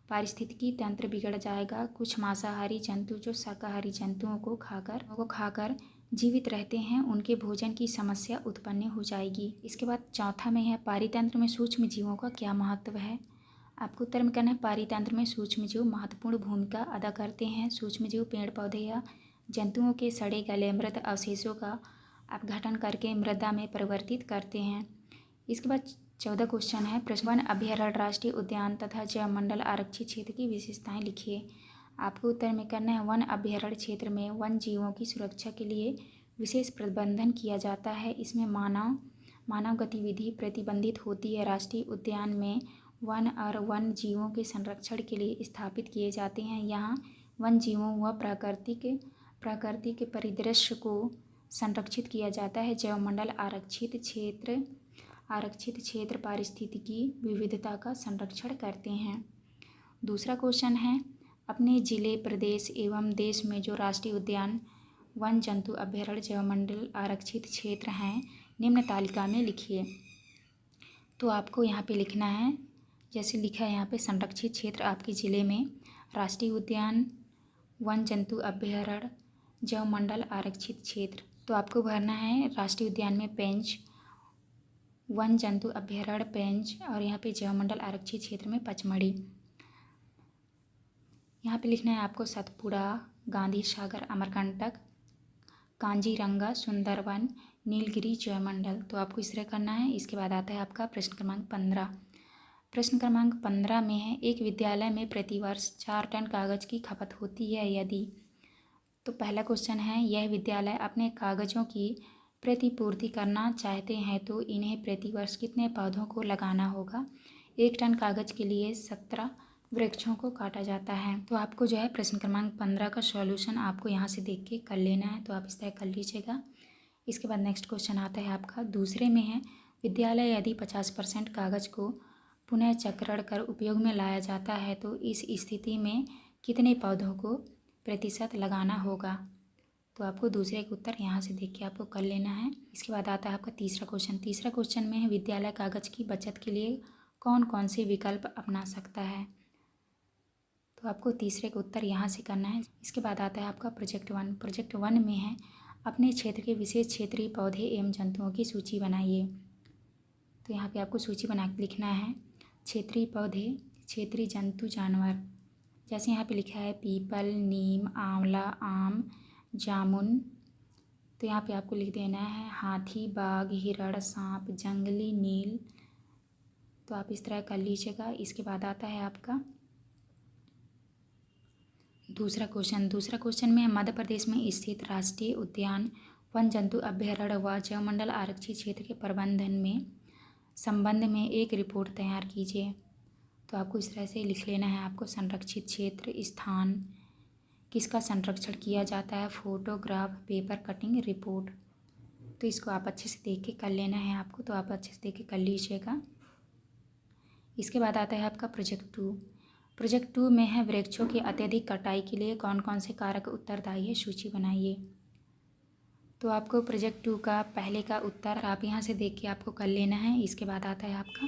पारिस्थितिकी तंत्र बिगड़ जाएगा। कुछ मांसाहारी जंतु जो शाकाहारी जंतुओं को खाकर जीवित रहते हैं उनके भोजन की समस्या उत्पन्न हो जाएगी। इसके बाद चौथा में है पारितंत्र में सूक्ष्म जीवों का क्या महत्व है। आपको उत्तर में करना है पारितंत्र में सूक्ष्म जीव महत्वपूर्ण भूमिका अदा करते हैं। सूक्ष्म जीव पेड़ पौधे या जंतुओं के सड़े गले मृत अवशेषों का अपघटन करके मृदा में परिवर्तित करते हैं। इसके बाद 14 क्वेश्चन है वन अभयारण्य राष्ट्रीय उद्यान तथा जैव मंडल आरक्षित क्षेत्र की विशेषताएं लिखिए। आपको उत्तर में करना है वन अभयारण्य क्षेत्र में वन जीवों की सुरक्षा के लिए विशेष प्रबंधन किया जाता है। इसमें मानव गतिविधि प्रतिबंधित होती है। राष्ट्रीय उद्यान में वन और वन जीवों के संरक्षण के लिए स्थापित किए जाते हैं। यहाँ वन जीवों व प्राकृतिक परिदृश्य को संरक्षित किया जाता है। जैवमंडल आरक्षित क्षेत्र पारिस्थितिकी विविधता का संरक्षण करते हैं। दूसरा क्वेश्चन है, अपने जिले, प्रदेश एवं देश में जो राष्ट्रीय उद्यान, वन जंतु अभयारण्य, जैवमंडल आरक्षित क्षेत्र हैं, निम्न तालिका में लिखिए। तो आपको यहाँ पे लिखना है, जैसे लिखा है यहाँ पे, संरक्षित क्षेत्र आपके ज़िले में, राष्ट्रीय उद्यान, वन जंतु अभयारण्य, जैवमंडल आरक्षित क्षेत्र। तो आपको भरना है राष्ट्रीय उद्यान में पेंच, वन जंतु अभयारण्य पेंच, और यहाँ पे जैवमंडल आरक्षित क्षेत्र में पचमढ़ी। यहाँ पे लिखना है आपको सतपुड़ा, गांधी सागर, अमरकंटक, कांजीरंगा, सुंदरवन, नीलगिरी, जैवमंडल। तो आपको इस तरह करना है। इसके बाद आता है आपका प्रश्न क्रमांक 15। प्रश्न क्रमांक 15 में है, एक विद्यालय में प्रतिवर्ष 4 टन कागज़ की खपत होती है यदि। तो पहला क्वेश्चन है, यह विद्यालय अपने कागज़ों की प्रतिपूर्ति करना चाहते हैं तो इन्हें प्रतिवर्ष कितने पौधों को लगाना होगा। 1 टन कागज़ के लिए 17 वृक्षों को काटा जाता है। तो आपको जो है प्रश्न क्रमांक 15 का सॉल्यूशन आपको यहाँ से देख के कर लेना है। तो आप इस तरह कर लीजिएगा। इसके बाद नेक्स्ट क्वेश्चन आता है आपका दूसरे में है, विद्यालय यदि 50% कागज़ को पुनः चक्रण कर उपयोग में लाया जाता है तो इस स्थिति में कितने पौधों को प्रतिशत लगाना होगा। तो आपको दूसरे का उत्तर यहाँ से देख के आपको कर लेना है। इसके बाद आता है आपका तीसरा क्वेश्चन। तीसरा क्वेश्चन में है, विद्यालय कागज़ की बचत के लिए कौन कौन से विकल्प अपना सकता है। तो आपको तीसरे का उत्तर यहाँ से करना है। इसके बाद आता है आपका प्रोजेक्ट 1। प्रोजेक्ट 1 में है, अपने क्षेत्र के विशेष क्षेत्रीय पौधे एवं जंतुओं की सूची बनाइए। तो यहाँ पे आपको सूची बना के लिखना है, क्षेत्रीय पौधे, क्षेत्रीय जंतु, जानवर। जैसे यहाँ पे लिखा है पीपल, नीम, आंवला, आम, जामुन। तो यहाँ पे आपको लिख देना है हाथी, बाघ, हिरण, सांप, जंगली नील। तो आप इस तरह कर लीजिएगा। इसके बाद आता है आपका दूसरा क्वेश्चन। दूसरा क्वेश्चन में मध्य प्रदेश में स्थित राष्ट्रीय उद्यान, वन जंतु अभयारण्य व जैवमंडल आरक्षित क्षेत्र के प्रबंधन में संबंध में एक रिपोर्ट तैयार कीजिए। तो आपको इस तरह से लिख लेना है। आपको संरक्षित क्षेत्र, स्थान, किसका संरक्षण किया जाता है, फोटोग्राफ, पेपर कटिंग, रिपोर्ट। तो इसको आप अच्छे से देख के कर लेना है आपको। तो आप अच्छे से देख के कर लीजिएगा। इसके बाद आता है आपका प्रोजेक्ट 2। प्रोजेक्ट 2 में है, वृक्षों की अत्यधिक कटाई के लिए कौन कौन से कारक उत्तरदायी है, सूची बनाइए। तो आपको प्रोजेक्ट 2 का पहले का उत्तर आप यहाँ से देख के आपको कर लेना है। इसके बाद आता है आपका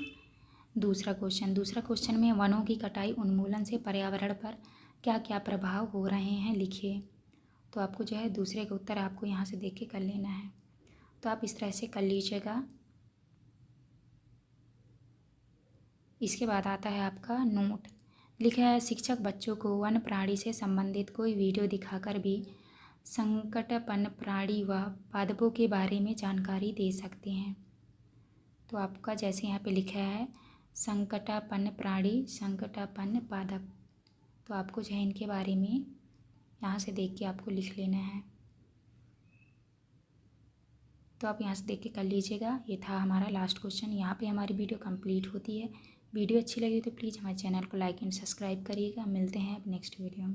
दूसरा क्वेश्चन। दूसरा क्वेश्चन में, वनों की कटाई उन्मूलन से पर्यावरण पर क्या क्या प्रभाव हो रहे हैं, लिखिए। तो आपको जो है दूसरे का उत्तर आपको यहाँ से देख के कर लेना है। तो आप इस तरह से कर लीजिएगा। इसके बाद आता है आपका नोट। लिखा है, शिक्षक बच्चों को वन प्राणी से संबंधित कोई वीडियो दिखाकर भी संकटापन्न प्राणी व पादपों के बारे में जानकारी दे सकते हैं। तो आपका जैसे यहाँ पे लिखा है संकटापन्न प्राणी, संकटापन्न पादप। तो आपको जो है इनके बारे में यहाँ से देख के आपको लिख लेना है। तो आप यहाँ से देख के कर लीजिएगा। ये था हमारा लास्ट क्वेश्चन। यहाँ पे हमारी वीडियो कंप्लीट होती है। वीडियो अच्छी लगी तो प्लीज़ हमारे चैनल को लाइक एंड सब्सक्राइब करिएगा। मिलते हैं अब नेक्स्ट वीडियो में।